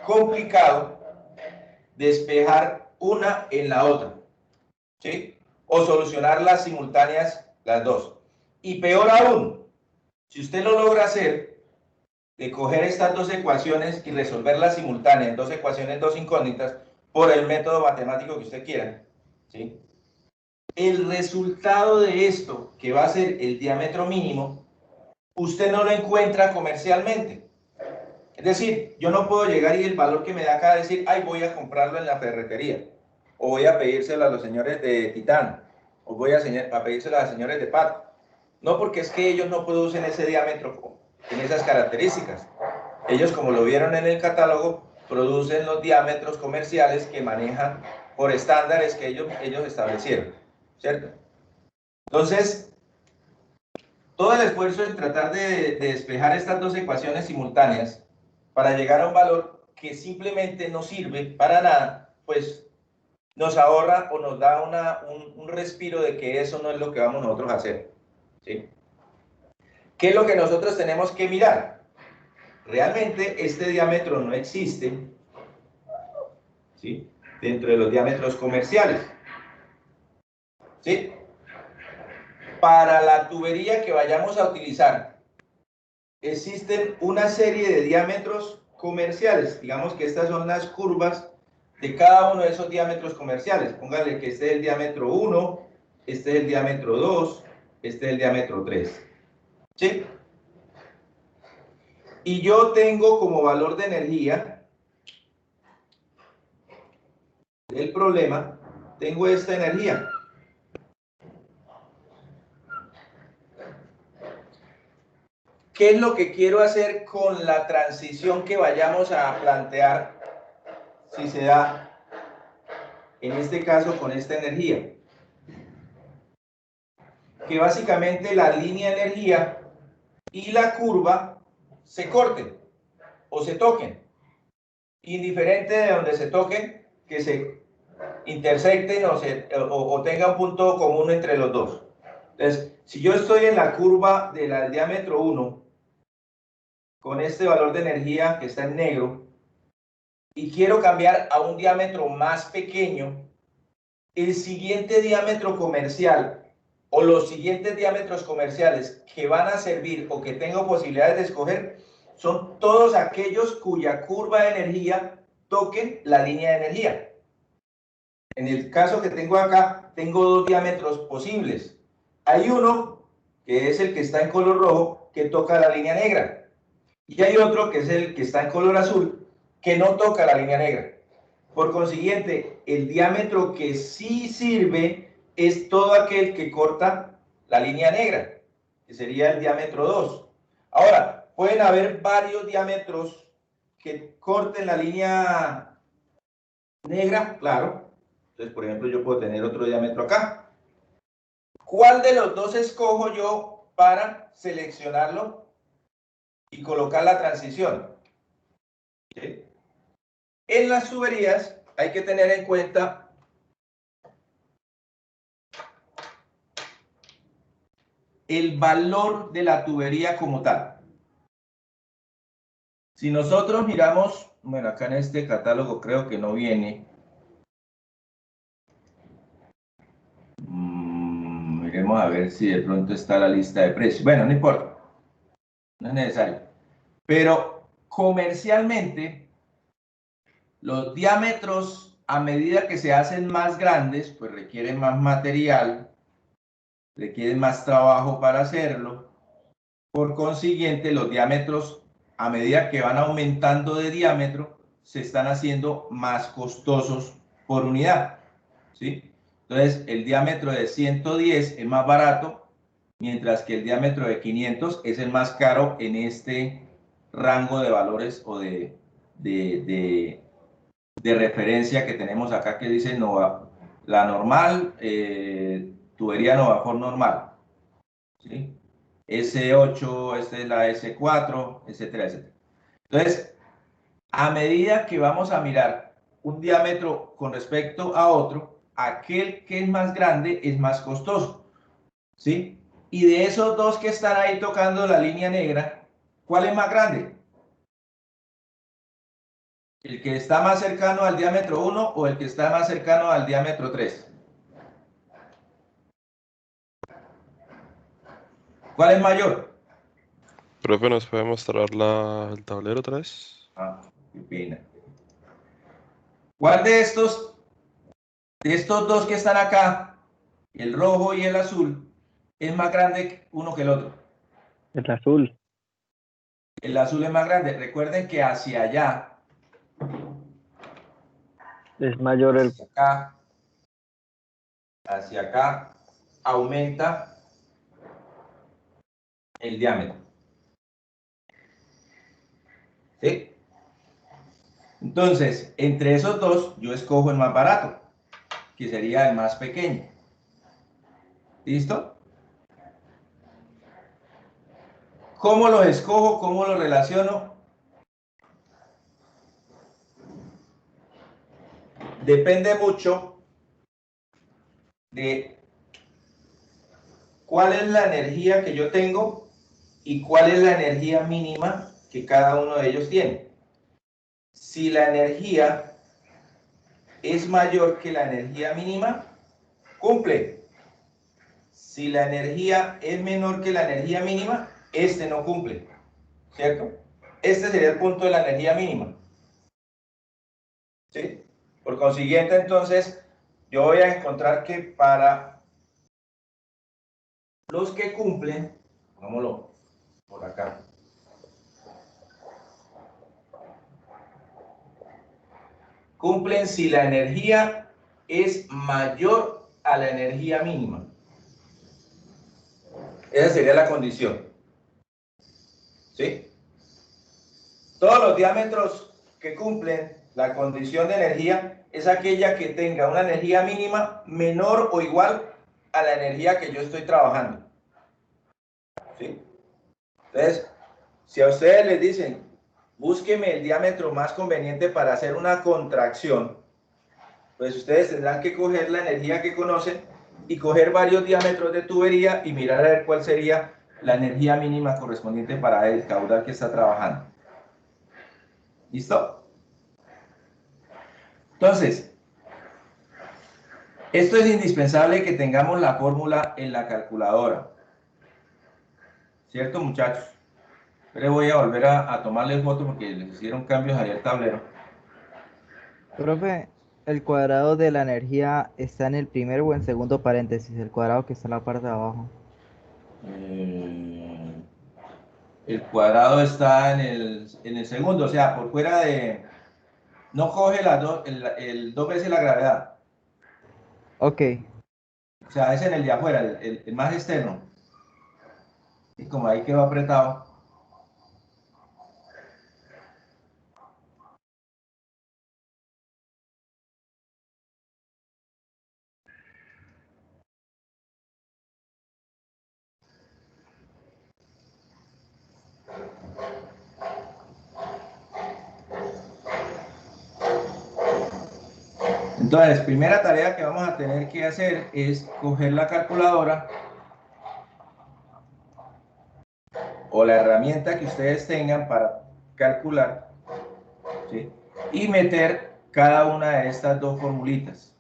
complicado despejar una en la otra, ¿sí? O solucionar las simultáneas, las dos. Y peor aún, si usted lo logra hacer, de coger estas dos ecuaciones y resolverlas simultáneas, dos ecuaciones, dos incógnitas, por el método matemático que usted quiera, ¿sí? El resultado de esto, que va a ser el diámetro mínimo, usted no lo encuentra comercialmente. Es decir, yo no puedo llegar y el valor que me da acá decir, ay, voy a comprarlo en la ferretería, o voy a pedírselo a los señores de Titán, o voy a pedírselo a los señores de Pat. No, porque es que ellos no producen ese diámetro en esas características. Ellos, como lo vieron en el catálogo, producen los diámetros comerciales que manejan por estándares que ellos establecieron, ¿cierto? Entonces, todo el esfuerzo en tratar de despejar estas dos ecuaciones simultáneas para llegar a un valor que simplemente no sirve para nada, pues nos ahorra o nos da un respiro de que eso no es lo que vamos nosotros a hacer, ¿sí? ¿Qué es lo que nosotros tenemos que mirar? Realmente este diámetro no existe, ¿sí? Dentro de los diámetros comerciales, ¿sí? Para la tubería que vayamos a utilizar, existen una serie de diámetros comerciales. Digamos que estas son las curvas de cada uno de esos diámetros comerciales. Póngale que este es el diámetro 1, este es el diámetro 2, este es el diámetro 3, ¿sí? Y yo tengo como valor de energía del problema, tengo esta energía. ¿Qué es lo que quiero hacer con la transición que vayamos a plantear si se da, en este caso, con esta energía? Que básicamente la línea de energía y la curva se corten o se toquen. Indiferente de donde se toquen, que se intersecten o tenga un punto común entre los dos. Entonces, si yo estoy en la curva del diámetro 1, con este valor de energía que está en negro, y quiero cambiar a un diámetro más pequeño, el siguiente diámetro comercial o los siguientes diámetros comerciales que van a servir o que tengo posibilidades de escoger son todos aquellos cuya curva de energía toquen la línea de energía. En el caso que tengo acá, tengo dos diámetros posibles. Hay uno, que es el que está en color rojo, que toca la línea negra. Y hay otro, que es el que está en color azul, que no toca la línea negra. Por consiguiente, el diámetro que sí sirve es todo aquel que corta la línea negra, que sería el diámetro 2. Ahora, pueden haber varios diámetros que corten la línea negra, claro. Entonces, por ejemplo, yo puedo tener otro diámetro acá. ¿Cuál de los dos escojo yo para seleccionarlo y colocar la transición? ¿Sí? En las tuberías hay que tener en cuenta el valor de la tubería como tal. Si nosotros miramos, bueno, acá en este catálogo creo que no viene, Miremos a ver si de pronto está la lista de precios. Bueno, no importa, no es necesario. Pero comercialmente, los diámetros a medida que se hacen más grandes, pues requieren más material, requieren más trabajo para hacerlo. Por consiguiente, los diámetros a medida que van aumentando de diámetro, se están haciendo más costosos por unidad, ¿sí? Entonces, el diámetro de 110 es más barato, mientras que el diámetro de 500 es el más caro en este rango de valores o de referencia que tenemos acá, que dice Nova, la normal, tubería Novafor normal, ¿sí? S8, esta es la S4, etcétera, etcétera. Entonces, a medida que vamos a mirar un diámetro con respecto a otro, aquel que es más grande es más costoso, ¿sí? Y de esos dos que están ahí tocando la línea negra, ¿cuál es más grande? ¿El que está más cercano al diámetro 1 o el que está más cercano al diámetro 3? ¿Cuál es mayor? Profe, ¿nos puede mostrar el tablero otra vez? Ah, qué pena. ¿Cuál de estos dos que están acá, el rojo y el azul, es más grande uno que el otro? El azul. El azul es más grande. Recuerden que hacia allá, Es mayor el... hacia acá, aumenta el diámetro. ¿Sí? Entonces, entre esos dos, yo escojo el más barato, que sería el más pequeño. ¿Listo? ¿Cómo los escojo? ¿Cómo los relaciono? Depende mucho de cuál es la energía que yo tengo y cuál es la energía mínima que cada uno de ellos tiene. Si la energía es mayor que la energía mínima, cumple. Si la energía es menor que la energía mínima, este no cumple, ¿cierto? Este sería el punto de la energía mínima, ¿sí? Por consiguiente, entonces, yo voy a encontrar que para los que cumplen, pongámoslo por acá, cumplen si la energía es mayor a la energía mínima. Esa sería la condición, ¿sí? Todos los diámetros que cumplen la condición de energía es aquella que tenga una energía mínima menor o igual a la energía que yo estoy trabajando, ¿sí? Entonces, si a ustedes les dicen, búsqueme el diámetro más conveniente para hacer una contracción, pues ustedes tendrán que coger la energía que conocen y coger varios diámetros de tubería y mirar a ver cuál sería la energía mínima correspondiente para el caudal que está trabajando. ¿Listo? Entonces, esto es indispensable que tengamos la fórmula en la calculadora. ¿Cierto, muchachos? Pero voy a volver a tomarles foto porque les hicieron cambios ahí al tablero. Profe, el cuadrado de la energía está en el primer o en segundo paréntesis, el cuadrado que está en la parte de abajo. El cuadrado está en el segundo, o sea, por fuera de... No coge el 2 veces la gravedad. Ok, O sea, es en el de afuera, el más externo. Y como ahí quedó apretado. Entonces, primera tarea que vamos a tener que hacer es coger la calculadora o la herramienta que ustedes tengan para calcular, ¿sí? Y meter cada una de estas dos formulitas.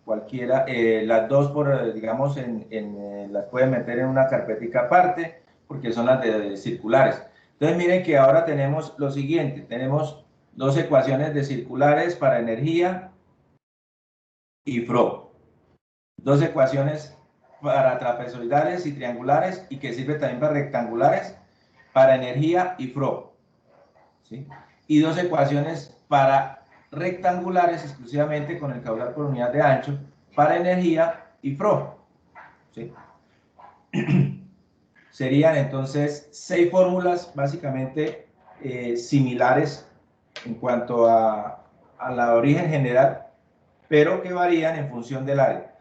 cualquiera, las dos, digamos, las pueden meter en una carpetica aparte, porque son las de circulares. Entonces miren que ahora tenemos lo siguiente, tenemos dos ecuaciones de circulares para energía y FRO, dos ecuaciones para trapezoidales y triangulares y que sirve también para rectangulares, para energía y FRO, ¿sí? Y dos ecuaciones para rectangulares exclusivamente con el caudal por unidad de ancho, para energía y FRO, ¿sí? Serían entonces 6 fórmulas básicamente similares en cuanto a la origen general, pero que varían en función del área.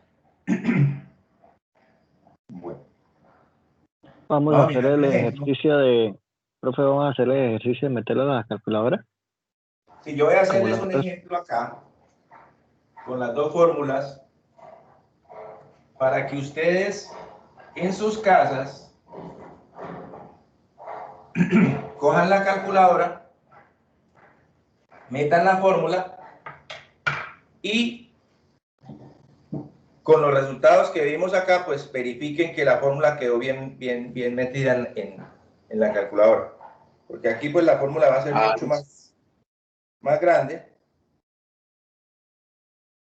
Bueno, Vamos a vamos a hacer mirar el un ejemplo. ejercicio profe, vamos a hacer el ejercicio de meterlo a la calculadora. Si yo voy a Como hacerles las un dos. ejemplo acá, con las dos fórmulas, para que ustedes en sus casas cojan la calculadora, metan la fórmula y con los resultados que vimos acá, pues verifiquen que la fórmula quedó bien metida en la calculadora. Porque aquí pues la fórmula va a ser mucho más grande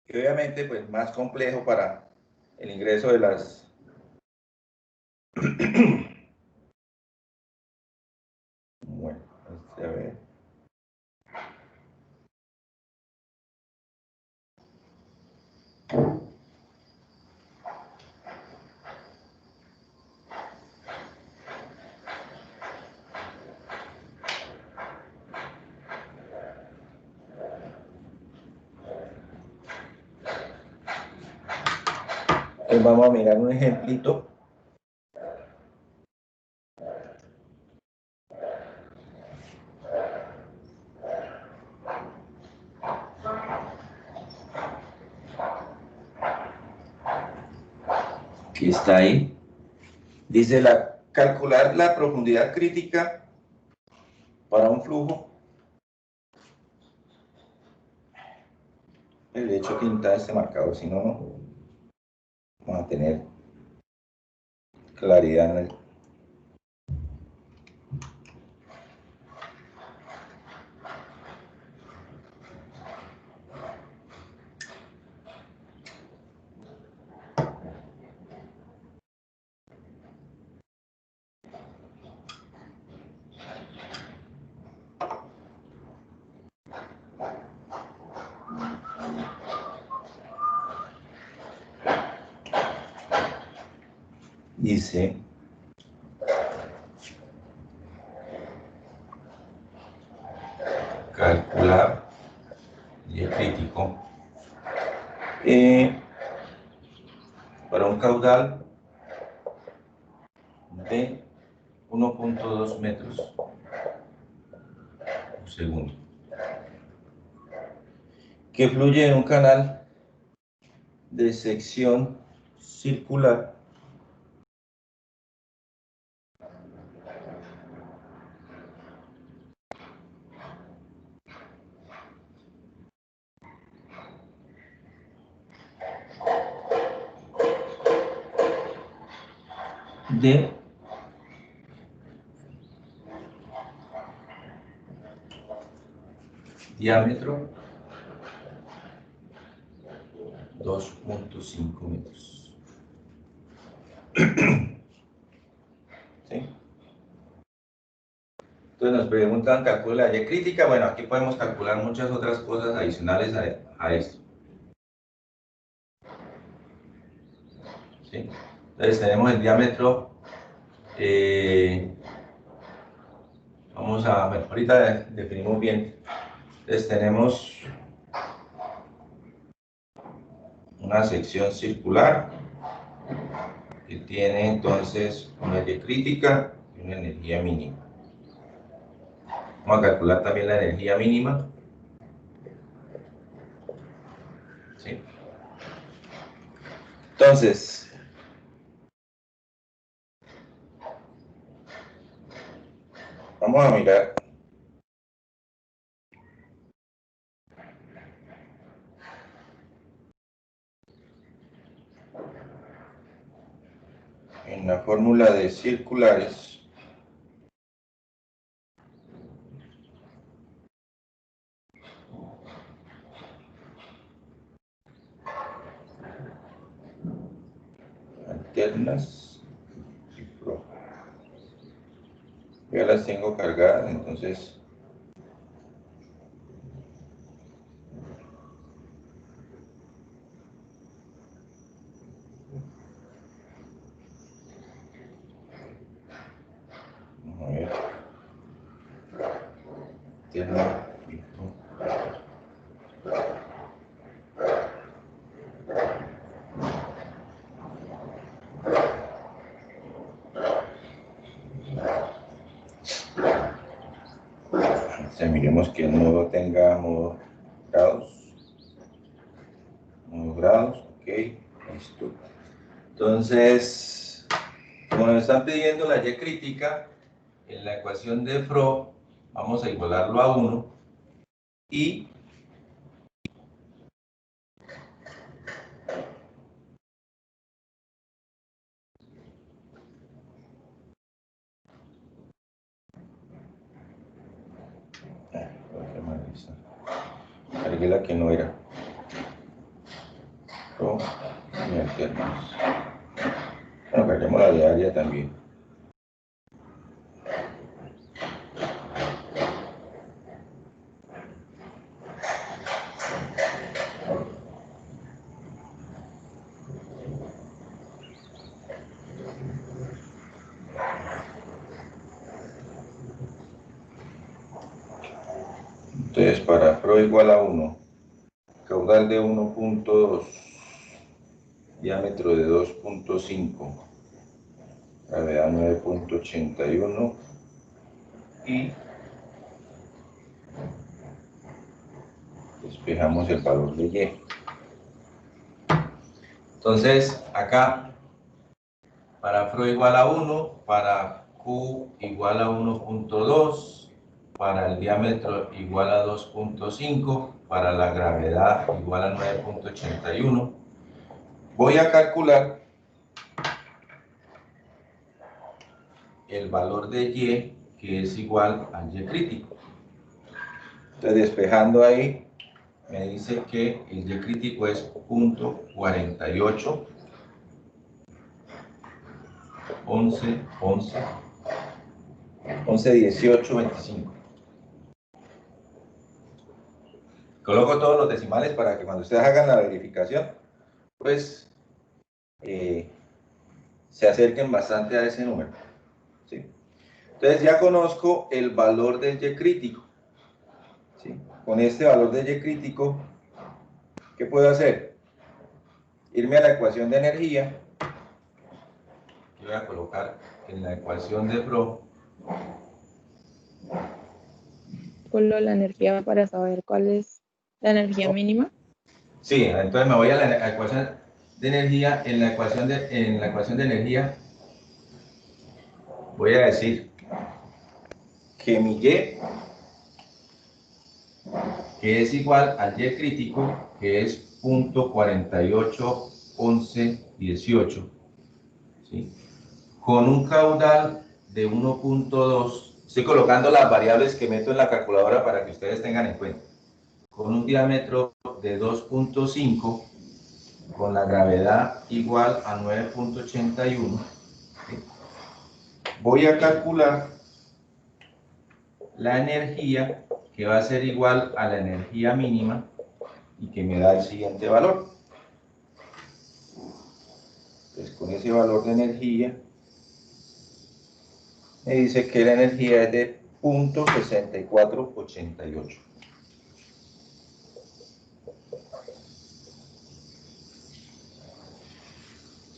y obviamente pues más complejo para el ingreso de las... Bueno, a ver. Entonces vamos a mirar un ejemplito. Que está ahí. Dice calcular la profundidad crítica para un flujo. De hecho, pinta este marcador, si no, no vamos a tener claridad en el... Dice, calcular y el crítico para un caudal de 1.2 metros por segundo, que fluye en un canal de sección circular de diámetro 2.5 metros. ¿Sí? Entonces nos preguntan, calcula la Y crítica. Bueno, aquí podemos calcular muchas otras cosas adicionales a esto. ¿Sí? Entonces tenemos el diámetro, vamos a ver, ahorita definimos bien. Entonces tenemos una sección circular que tiene entonces una Y crítica y una energía mínima. Vamos a calcular también la energía mínima. ¿Sí? Entonces, vamos a mirar. en la fórmula de circulares, alternas y pro. Ya las tengo cargadas, entonces vamos a ver. Alterna y pro. Miremos que el nodo tenga modo grados, ok, listo. Entonces, como nos están pidiendo la Y crítica, en la ecuación de Fro vamos a igualarlo a 1 y cargué la que no era. Fro y alternos. Bueno, carguemos la de área también. Entonces, para Fro igual a 1, caudal de 1.2, diámetro de 2.5, gravedad 9.81 y despejamos el valor de Y. Entonces, acá, para Fro igual a 1, para Q igual a 1.2, para el diámetro igual a 2.5, para la gravedad igual a 9.81. Voy a calcular el valor de Y, que es igual al Y crítico. Entonces, despejando ahí, me dice que el Y crítico es 0.48, 11, 18, 25. Coloco todos los decimales para que cuando ustedes hagan la verificación, pues se acerquen bastante a ese número. ¿Sí? Entonces ya conozco el valor del Y crítico. ¿Sí? Con este valor de Y crítico, ¿qué puedo hacer? Irme a la ecuación de energía. Voy a colocar en la ecuación de Fro. Solo la energía para saber cuál es la energía mínima. Sí, entonces me voy a la ecuación de energía. En la ecuación de energía voy a decir que mi Y, que es igual al Y crítico, que es 0.48, 11, 18, ¿sí? Con un caudal de 1.2, estoy colocando las variables que meto en la calculadora para que ustedes tengan en cuenta, con un diámetro de 2.5, con la gravedad igual a 9.81, ¿sí? Voy a calcular la energía, que va a ser igual a la energía mínima y que me da el siguiente valor. Entonces, con ese valor de energía, me dice que la energía es de 0.6488.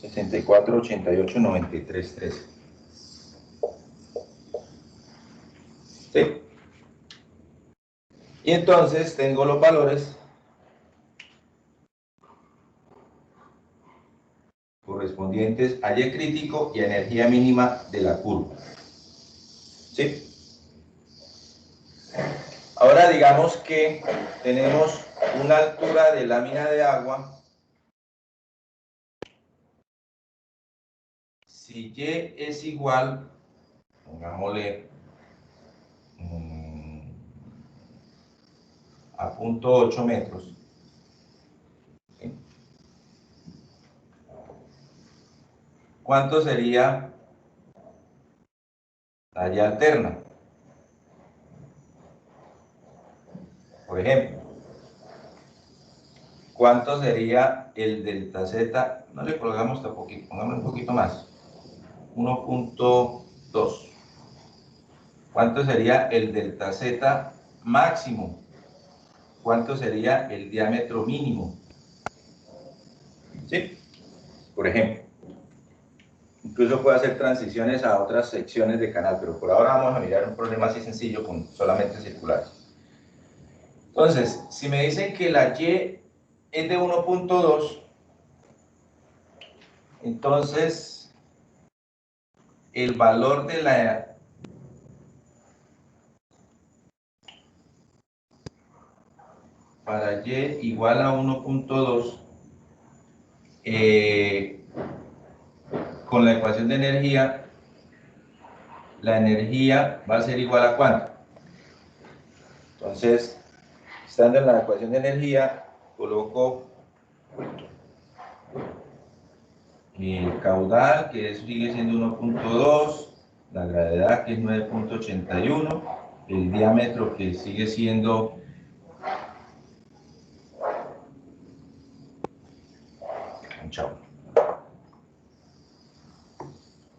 $64.88.93.13. ¿Sí? Y entonces tengo los valores correspondientes a Y crítico y a energía mínima de la curva. ¿Sí? Ahora digamos que tenemos una altura de lámina de agua si Y es igual, pongámosle a 0.8 metros, ¿sí? ¿Cuánto sería la Y alterna? Por ejemplo, ¿cuánto sería el delta Z? No le colgamos tampoco, pongámosle un poquito más. 1.2. ¿Cuánto sería el delta Z máximo? ¿Cuánto sería el diámetro mínimo? ¿Sí? Por ejemplo. Incluso puedo hacer transiciones a otras secciones de canal, pero por ahora vamos a mirar un problema así sencillo con solamente circulares. Entonces, si me dicen que la Y es de 1.2, entonces el valor de la para Y igual a 1.2, con la ecuación de energía, la energía va a ser igual a ¿cuánto? Entonces, estando en la ecuación de energía, coloco el caudal, que sigue siendo 1.2, la gravedad, que es 9.81, el diámetro, que sigue siendo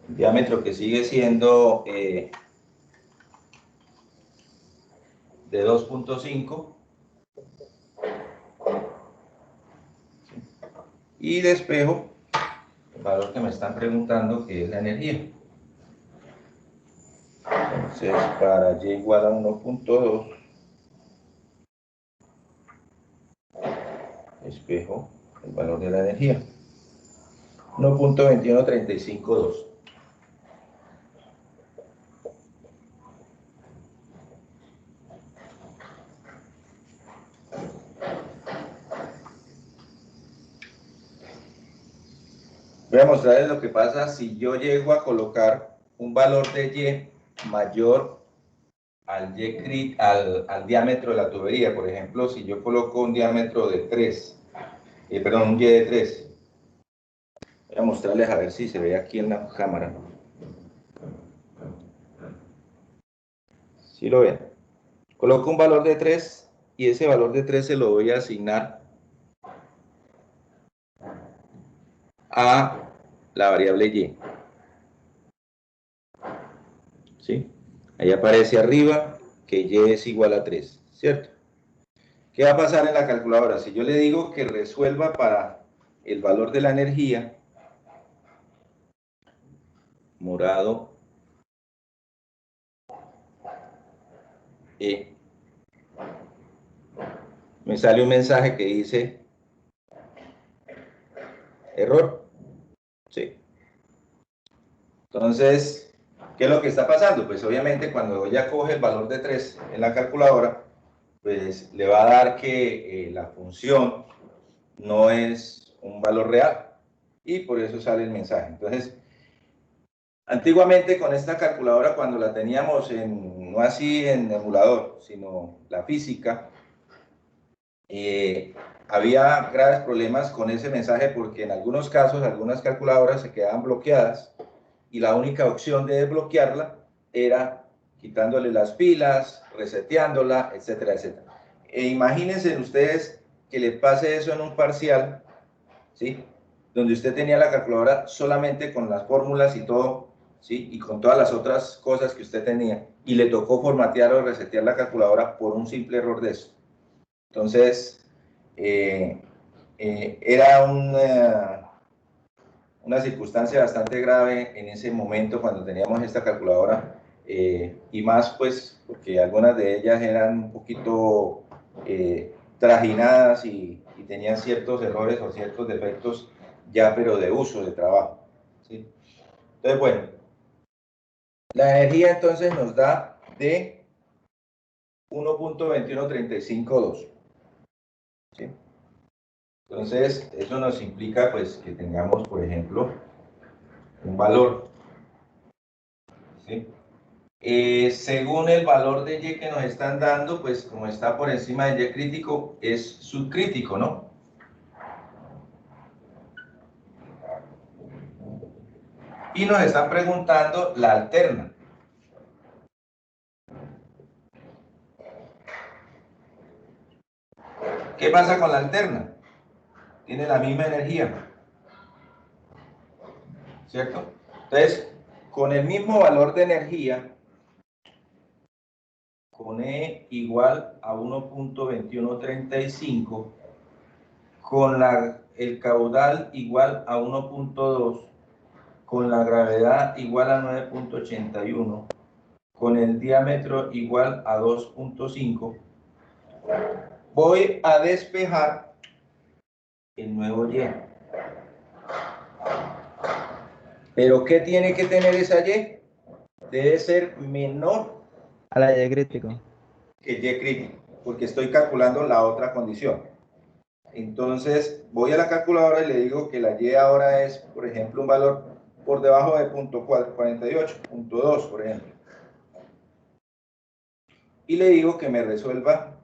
el diámetro que sigue siendo de 2.5, y despejo el valor que me están preguntando, que es la energía. Entonces, para Y igual a 1.2, espejo el valor de la energía. 1.21352. Voy a mostrarles lo que pasa si yo llego a colocar un valor de Y mayor al diámetro de la tubería. Por ejemplo, si yo coloco un diámetro de 3, un Y de 3. Voy a mostrarles a ver si se ve aquí en la cámara. ¿Sí lo ven? Coloco un valor de 3 y ese valor de 3 se lo voy a asignar a la variable Y. ¿Sí? Ahí aparece arriba que Y es igual a 3, ¿cierto? ¿Qué va a pasar en la calculadora? Si yo le digo que resuelva para el valor de la energía, morado, me sale un mensaje que dice error. ¿Sí? Entonces, ¿qué es lo que está pasando? Pues obviamente cuando ella coge el valor de 3 en la calculadora, pues le va a dar que la función no es un valor real, y por eso sale el mensaje. Entonces, antiguamente con esta calculadora, cuando la teníamos no así en emulador, sino la física, había graves problemas con ese mensaje, porque en algunos casos algunas calculadoras se quedaban bloqueadas y la única opción de desbloquearla era quitándole las pilas, reseteándola, etcétera, etcétera. Imagínense ustedes que le pase eso en un parcial, ¿sí? Donde usted tenía la calculadora solamente con las fórmulas y todo, ¿sí? Y con todas las otras cosas que usted tenía, y le tocó formatear o resetear la calculadora por un simple error de eso. Entonces, era una circunstancia bastante grave en ese momento cuando teníamos esta calculadora, y más pues porque algunas de ellas eran un poquito trajinadas y tenían ciertos errores o ciertos defectos ya, pero de uso, de trabajo, ¿sí? Entonces, bueno, la energía entonces nos da de 1.21352, ¿sí? Entonces, eso nos implica pues que tengamos, por ejemplo, un valor. ¿Sí? Según el valor de Y que nos están dando, pues como está por encima del Y crítico, es subcrítico, ¿no? Y nos están preguntando la alterna. ¿Qué pasa con la alterna? Tiene la misma energía, ¿cierto? Entonces, con el mismo valor de energía, con E igual a 1.2135, con el caudal igual a 1.2, con la gravedad igual a 9.81, con el diámetro igual a 2.5, voy a despejar el nuevo Y. ¿Pero qué tiene que tener esa Y? Debe ser menor A la Y crítico. que Y crítico, porque estoy calculando la otra condición. Entonces, voy a la calculadora y le digo que la Y ahora es, por ejemplo, un valor por debajo de 0.48, 0.2, por ejemplo. Y le digo que me resuelva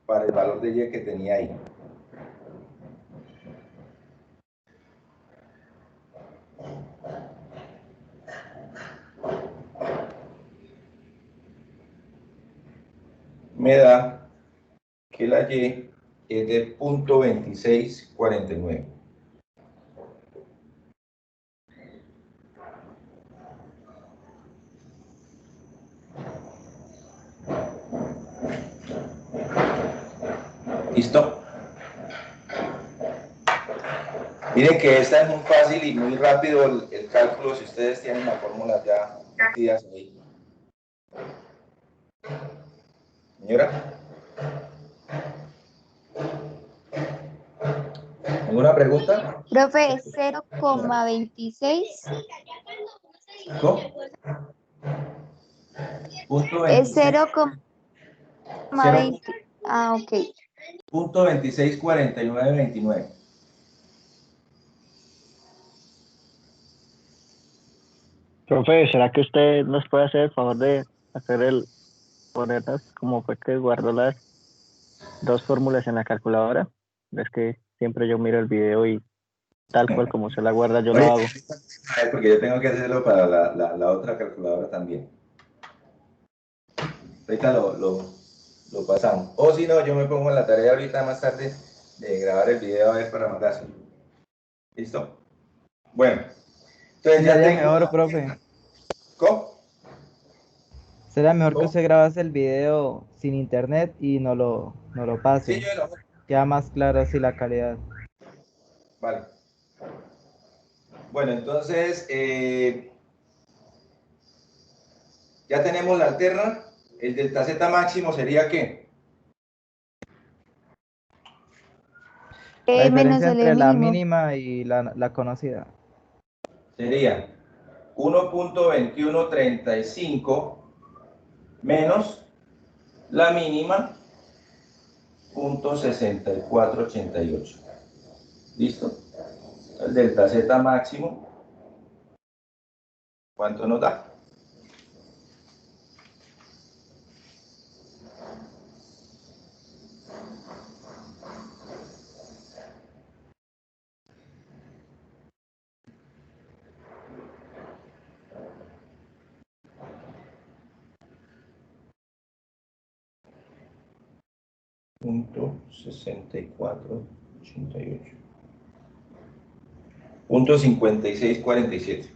para el valor de Y que tenía ahí. Me da que la Y es de 0.2649. ¿Listo? Miren que esta es muy fácil y muy rápido el cálculo si ustedes tienen las fórmulas ya metidas ahí. Señora, ¿alguna pregunta? Profe, es 0,26. ¿Cómo? Punto Es 26, 0,20. Ah, ok. punto 264929. Profe, ¿será que usted nos puede hacer el favor de hacer ponernos como fue que guardó las dos fórmulas en la calculadora? Es que siempre yo miro el video y tal cual como se la guarda, yo lo Oye, hago. a ver, porque yo tengo que hacerlo para la otra calculadora también. Ahorita lo pasamos. O si no, yo me pongo en la tarea ahorita más tarde de grabar el video a ver para mandárselo. ¿Listo? Bueno, entonces ya Sería tengo. mejor, profe. ¿Cómo? Sería mejor que ¿Cómo? usted grabase el video sin internet y no lo Sí, pase. yo lo. Queda más claro así la calidad. Vale. Bueno, entonces ya tenemos la alterna. El delta Z máximo sería ¿qué? La Menos diferencia el E entre la mínimo. mínima y la conocida. Sería 1.2135 menos la mínima 0.6488. ¿Listo? El delta Z máximo, ¿cuánto nos da? .6488. 0.5647.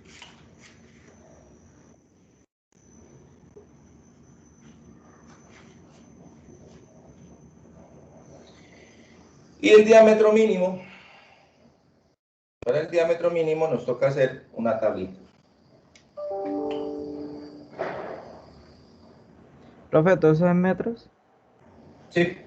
Y el diámetro mínimo, para el diámetro mínimo nos toca hacer una tablita. Profe, ¿todo eso en metros? Sí.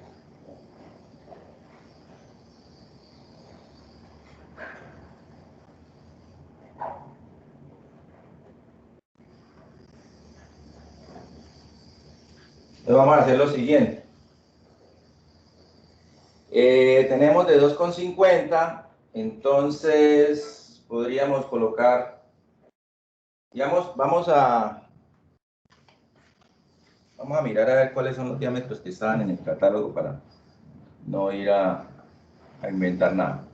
Entonces vamos a hacer lo siguiente. Tenemos de 2,50, entonces podríamos colocar digamos, vamos a mirar a ver cuáles son los diámetros que estaban en el catálogo para no ir a inventar nada.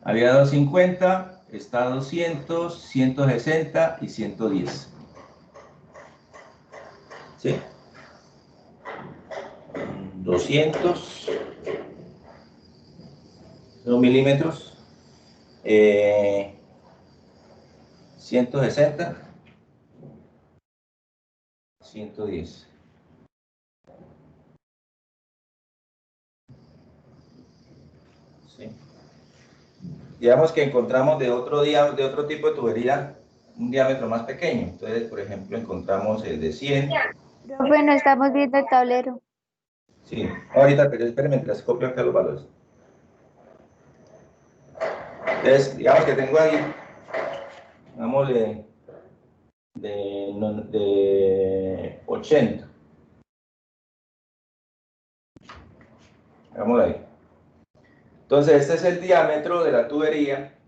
Había 250, está 200, 160 y 110. ¿Sí? 200 milímetros, 160, 110. ¿Sí? Digamos que encontramos de otro tipo de tubería un diámetro más pequeño. Entonces, por ejemplo, encontramos el de 100. Profe, no estamos viendo el tablero. Sí, ahorita, pero espérenme, mientras copio acá los valores. Entonces, digamos que tengo ahí, digámosle, de 80. Hagámoslo ahí. Entonces, este es el diámetro de la tubería.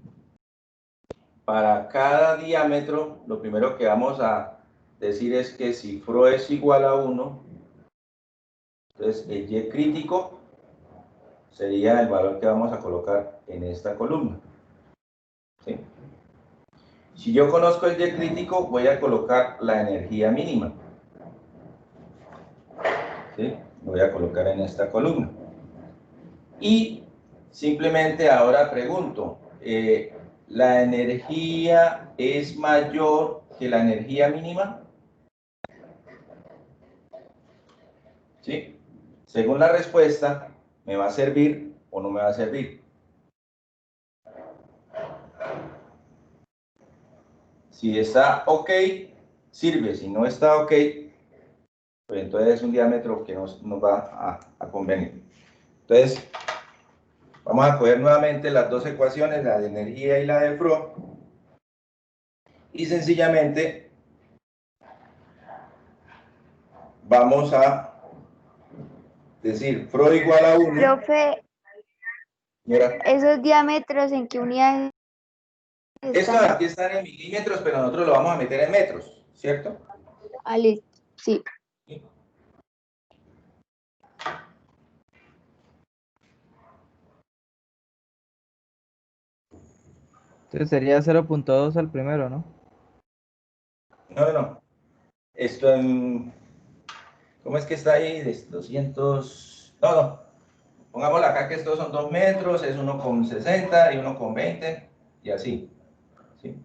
Para cada diámetro, lo primero que vamos a decir es que si Φ es igual a 1, entonces el Y crítico sería el valor que vamos a colocar en esta columna. ¿Sí? Si yo conozco el Y crítico, voy a colocar la energía mínima. ¿Sí? Lo voy a colocar en esta columna. Y simplemente ahora pregunto, ¿la energía es mayor que la energía mínima? ¿Sí? Según la respuesta, ¿me va a servir o no me va a servir? Si está ok, sirve. Si no está ok, pues entonces es un diámetro que nos va a convenir. Entonces, vamos a coger nuevamente las dos ecuaciones, la de energía y la de Φ, y sencillamente vamos a decir Φ igual a 1. Profe, Mira, ¿esos diámetros en qué unidades estos están? aquí están en milímetros, pero nosotros lo vamos a meter en metros, ¿cierto? Ah, listo. Sí. Entonces sería 0.2 al primero, ¿no? No. Esto en... ¿Cómo es que está ahí? 200... No. Pongámoslo acá que estos son 2 metros, es 1,60 y 1,20 y así. ¿Sí?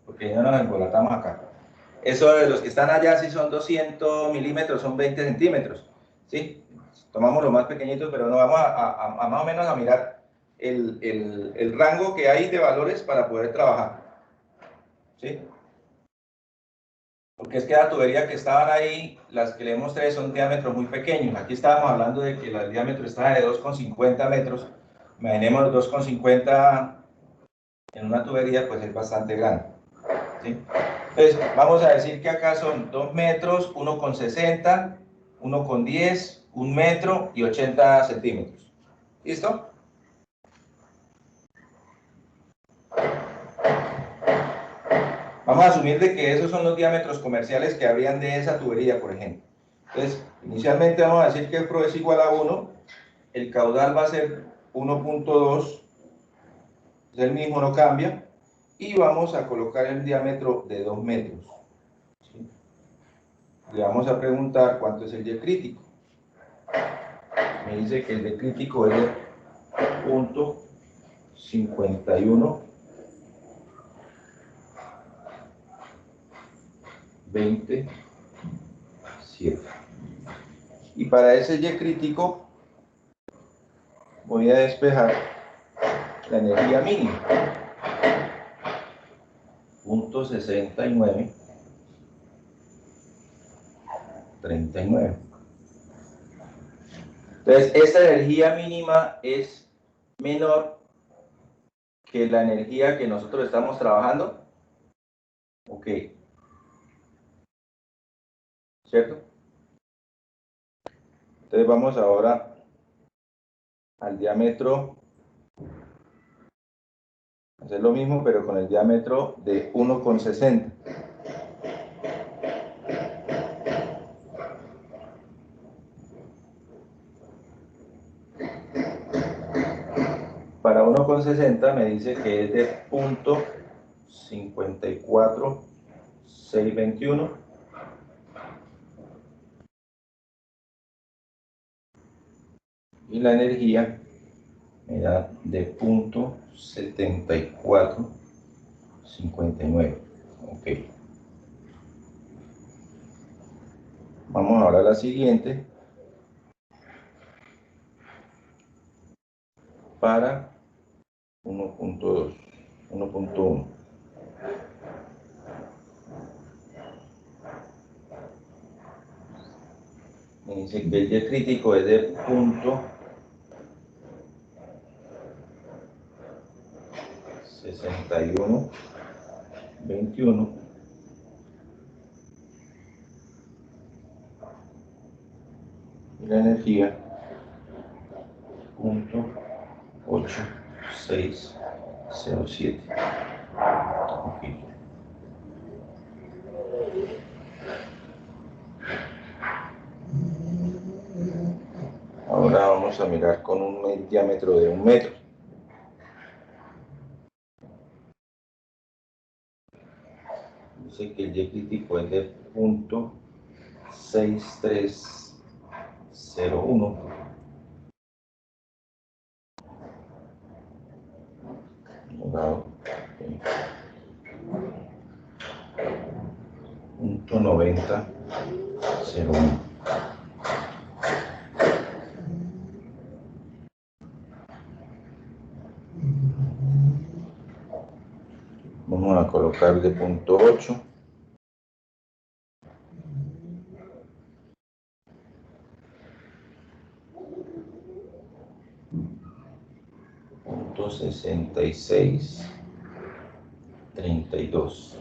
Porque no nos embolatamos acá. Eso de los que están allá, si son 200 milímetros, son 20 centímetros. ¿Sí? Tomamos lo más pequeñito, pero no vamos a más o menos a mirar el rango que hay de valores para poder trabajar. ¿Sí? Porque es que la tubería que estaban ahí, las que le mostré, son diámetros muy pequeños. Aquí estábamos hablando de que el diámetro estaba de 2,50 metros. Imaginemos 2,50 en una tubería, pues es bastante grande. ¿Sí? Entonces, vamos a decir que acá son 2 metros, 1,60, 1,10, 1 metro y 80 centímetros. ¿Listo? Vamos a asumir de que esos son los diámetros comerciales que habrían de esa tubería, por ejemplo. Entonces, inicialmente vamos a decir que el Φ es igual a 1, el caudal va a ser 1.2, es el mismo, no cambia, y vamos a colocar el diámetro de 2 metros. ¿Sí? Le vamos a preguntar cuánto es el Y crítico. Me dice que el Y crítico es de 0.51 27. Y para ese Y crítico voy a despejar la energía mínima. 0.69 39. Entonces, esta energía mínima es menor que la energía que nosotros estamos trabajando. Ok. ¿Cierto? Entonces vamos ahora al diámetro Hacer lo mismo, pero con el diámetro de 1,60. Para 1,60 me dice que es de punto 54,621. Y la energía me da de punto 74,59. Ok. Vamos ahora a la siguiente. Para 1,2, 1,1. Me dice que el Y crítico es de punto 61,21. Y la energía punto 8,607. Okay. Ahora vamos a mirar con un diámetro de 1 metro. Dice que el Y crítico es de punto 6301. Punto 90,01. Vamos a colocar de punto 8. Punto 6632.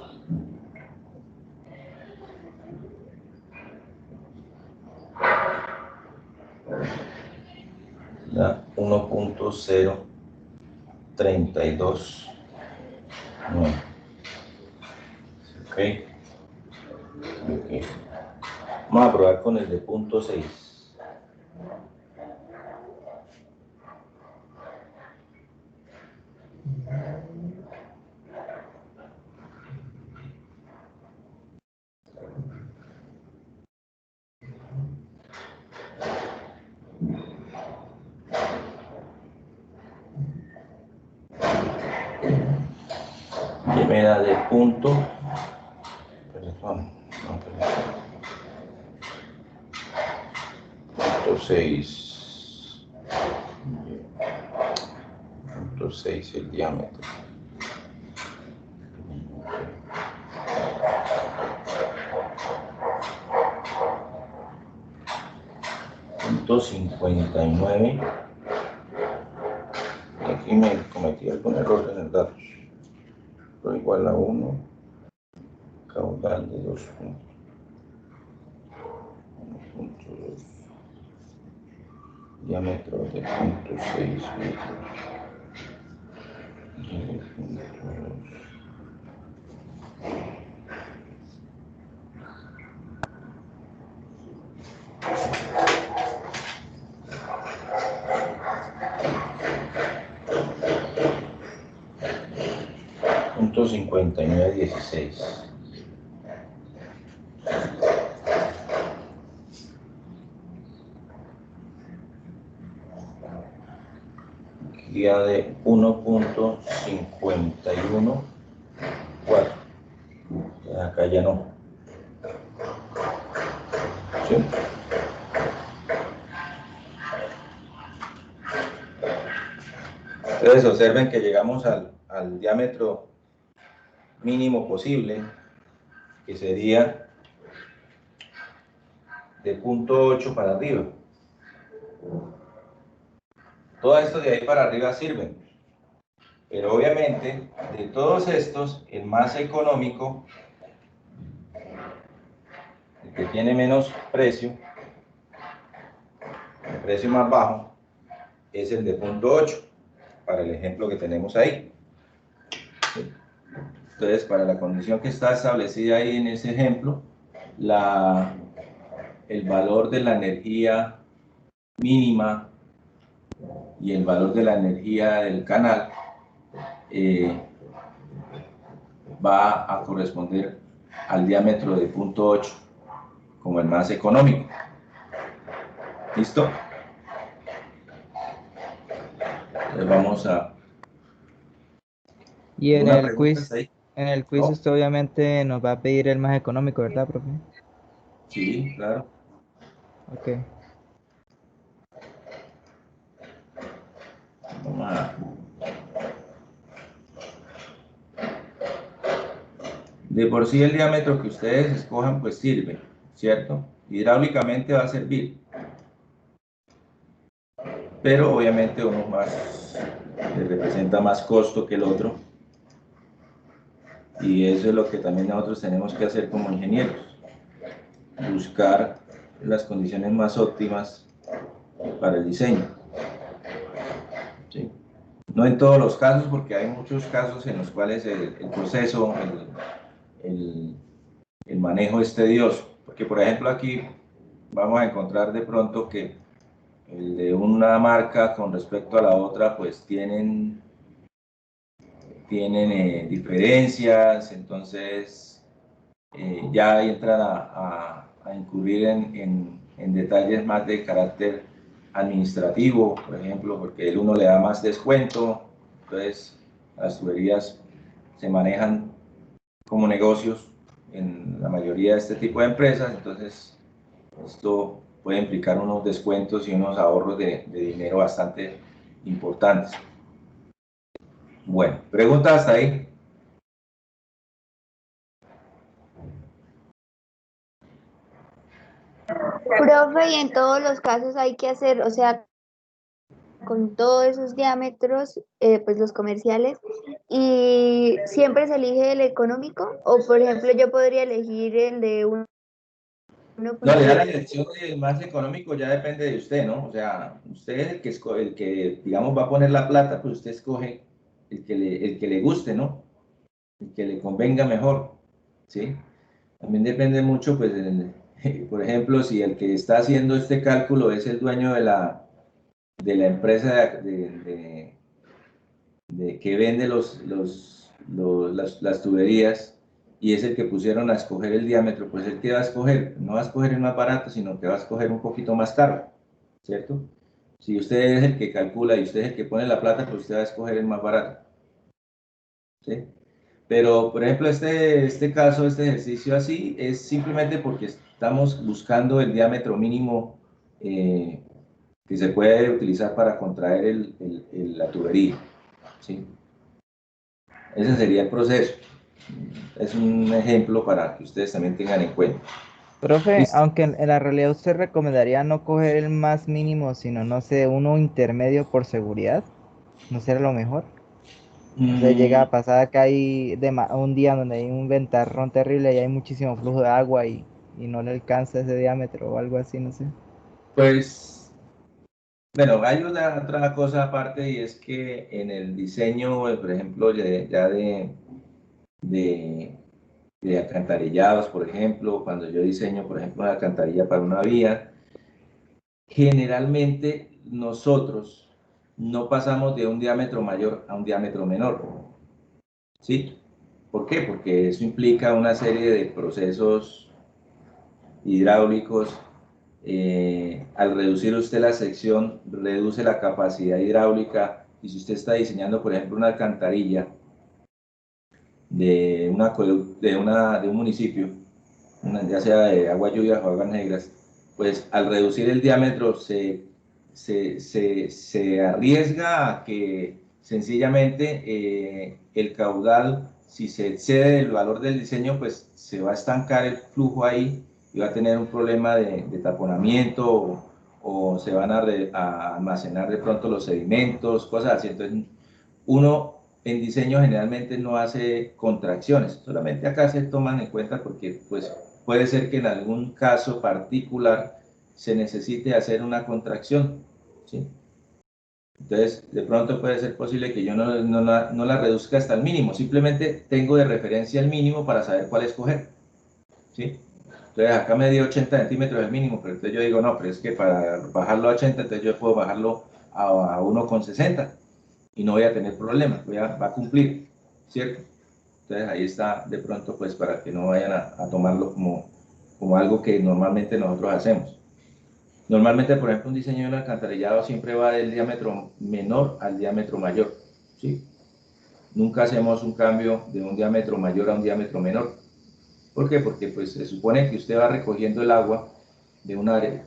Da 1,032. Okay. Vamos a probar con el de punto 6. Y me da de punto, punto 6. Punto 6 el diámetro. Punto 59. Y aquí me cometí algún error en el datos. Pero igual a 1, caudal de 2 puntos. 1,2. Diámetro de punto 6 metros. Punto 5916. Guía de 1,514. Acá ya no. ¿Sí? Entonces observen que llegamos al diámetro mínimo posible, que sería de punto 8 para arriba. Todo esto de ahí para arriba sirven, pero obviamente de todos estos, el más económico, el que tiene menos precio, el precio más bajo, es el de punto 8, para el ejemplo que tenemos ahí. ¿sí? Entonces, para la condición que está establecida ahí en ese ejemplo, el valor de la energía mínima y el valor de la energía del canal va a corresponder al diámetro de 0.8 como el más económico. ¿Listo? Entonces vamos a... Y en ¿Alguna el pregunta quiz, hasta ahí? en el quiz ¿No? usted obviamente nos va a pedir el más económico, ¿verdad, profe? Sí, claro. Ok. Vamos a... De por sí el diámetro que ustedes escojan pues sirve, ¿cierto? Hidráulicamente va a servir. Pero obviamente uno más le representa más costo que el otro. Y eso es lo que también nosotros tenemos que hacer como ingenieros. Buscar las condiciones más óptimas para el diseño. ¿Sí? No en todos los casos, porque hay muchos casos en los cuales el proceso, el manejo es tedioso. Porque, por ejemplo, aquí vamos a encontrar de pronto que el de una marca con respecto a la otra, pues tienen diferencias, entonces ya entran a incurrir en detalles más de carácter administrativo, por ejemplo, porque el uno le da más descuento, entonces las tuberías se manejan como negocios en la mayoría de este tipo de empresas, entonces esto puede implicar unos descuentos y unos ahorros de dinero bastante importantes. Bueno, pregunta hasta ahí. Profe, y en todos los casos hay que hacer, o sea, con todos esos diámetros, pues los comerciales, y siempre se elige el económico, o por ejemplo yo podría elegir el de 1.7. No, ya la elección del más económico ya depende de usted, ¿no? O sea, usted es el que, digamos, va a poner la plata, pues usted escoge el que le guste, ¿no? El que le convenga mejor, ¿sí? También depende mucho, pues, por ejemplo, si el que está haciendo este cálculo es el dueño de la empresa que vende las tuberías y es el que pusieron a escoger el diámetro, pues el que va a escoger, no va a escoger el más barato, sino que va a escoger un poquito más caro, ¿cierto? Si usted es el que calcula y usted es el que pone la plata, pues usted va a escoger el más barato, ¿sí? Pero, por ejemplo, este caso, este ejercicio así, es simplemente porque estamos buscando el diámetro mínimo que se puede utilizar para contraer la tubería, ¿sí? Ese sería el proceso. Es un ejemplo para que ustedes también tengan en cuenta. Profe, ¿Listo? aunque en la realidad usted recomendaría no coger el más mínimo, sino, no sé, uno intermedio por seguridad, ¿no será lo mejor? O sea, llega a pasar que hay un día donde hay un ventarrón terrible y hay muchísimo flujo de agua y no le alcanza ese diámetro o algo así, no sé. Pues, bueno, hay una otra cosa aparte y es que en el diseño, por ejemplo, de, de alcantarillados, por ejemplo, cuando yo diseño, por ejemplo, una alcantarilla para una vía, generalmente nosotros no pasamos de un diámetro mayor a un diámetro menor, ¿sí? ¿Por qué? Porque eso implica una serie de procesos hidráulicos. Al reducir usted la sección, reduce la capacidad hidráulica. Y si usted está diseñando, por ejemplo, una alcantarilla de un municipio, ya sea de agua lluvia o aguas negras, pues al reducir el diámetro se arriesga a que sencillamente el caudal, si se excede el valor del diseño, pues se va a estancar el flujo ahí y va a tener un problema de taponamiento o se van a almacenar de pronto los sedimentos, cosas así. Entonces, uno en diseño generalmente no hace contracciones, solamente acá se toman en cuenta porque pues puede ser que en algún caso particular se necesite hacer una contracción, ¿sí? Entonces, de pronto puede ser posible que yo no la reduzca hasta el mínimo, simplemente tengo de referencia el mínimo para saber cuál escoger, ¿sí? Entonces, acá me dio 80 centímetros el mínimo, pero entonces yo digo, no, pero es que para bajarlo a 80, entonces yo puedo bajarlo a 1,60 y no voy a tener problemas, va a cumplir, ¿cierto? Entonces, ahí está de pronto, pues, para que no vayan a tomarlo como algo que normalmente nosotros hacemos. Normalmente, por ejemplo, un diseño de un alcantarillado siempre va del diámetro menor al diámetro mayor, ¿sí? Nunca hacemos un cambio de un diámetro mayor a un diámetro menor. ¿Por qué? Porque pues, se supone que usted va recogiendo el agua de un área,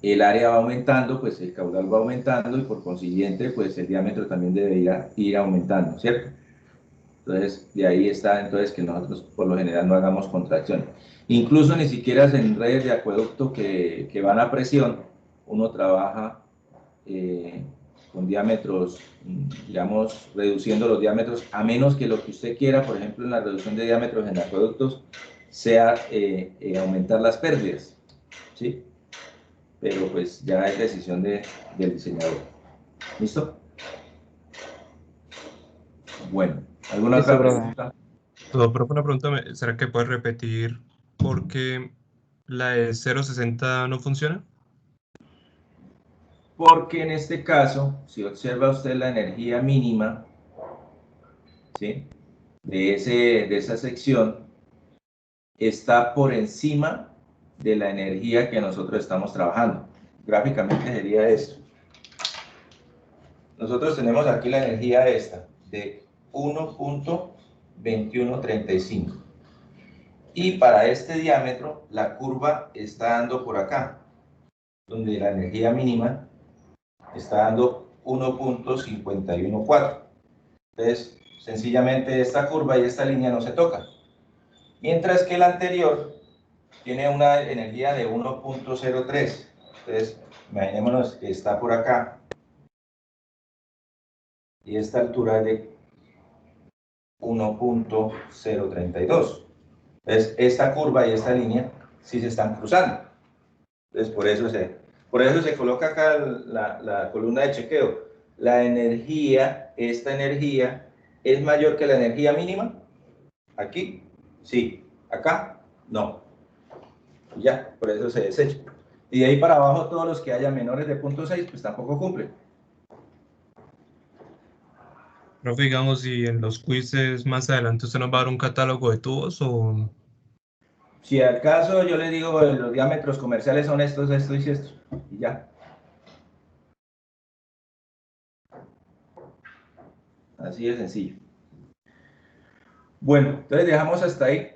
el área va aumentando, pues el caudal va aumentando y por consiguiente, pues el diámetro también debería ir aumentando, ¿cierto? Entonces, de ahí está entonces que nosotros por lo general no hagamos contracción. Incluso ni siquiera en redes de acueducto que van a presión, uno trabaja con diámetros, digamos, reduciendo los diámetros, a menos que lo que usted quiera, por ejemplo, en la reducción de diámetros en acueductos, sea aumentar las pérdidas, ¿sí? Pero pues ya es decisión del diseñador. ¿Listo? Bueno, ¿alguna Listo, otra profe. pregunta? Profe, una pregunta, ¿será que puedes repetir por qué la de 0,60 no funciona? Porque en este caso, si observa usted la energía mínima, ¿sí?, de esa sección, está por encima de la energía que nosotros estamos trabajando. Gráficamente sería esto. Nosotros tenemos aquí la energía esta, de 1,2135. Y para este diámetro, la curva está dando por acá, donde la energía mínima está dando 1,514. Entonces, sencillamente esta curva y esta línea no se tocan. Mientras que la anterior tiene una energía de 1,03. Entonces, imaginémonos que está por acá. Y esta altura es de 1,032. Entonces, esta curva y esta línea sí se están cruzando. Entonces, por eso se coloca acá la columna de chequeo. La energía, esta energía, ¿es mayor que la energía mínima? ¿Aquí? Sí. ¿Acá? No. Y ya, por eso se desecha. Y de ahí para abajo, todos los que haya menores de 0,6, pues tampoco cumplen. Profe, digamos, si en los quizzes más adelante usted nos va a dar un catálogo de tubos o... Si al caso yo le digo los diámetros comerciales son estos, estos y estos, y ya. Así de sencillo. Bueno, entonces dejamos hasta ahí.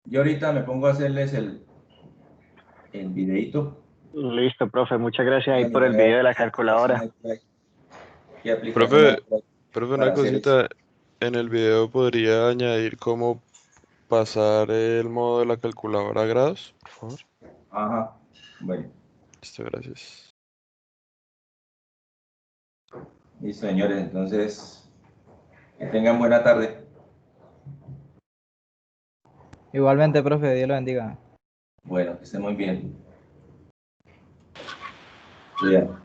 Yo ahorita me pongo a hacerles el videito. Listo, profe, muchas gracias ahí Para por el mirar video de la qué aplicación calculadora. hay por ahí. ¿Qué aplicación hay Profe, por ahí profe, una para hacer eso? cosita. En el video podría añadir cómo pasar el modo de la calculadora a grados, por favor. Ajá. Bueno, Listo, gracias. listo, señores. Entonces, que tengan buena tarde. Igualmente, profe, Dios lo bendiga. Bueno, que estén muy bien. Cuidado.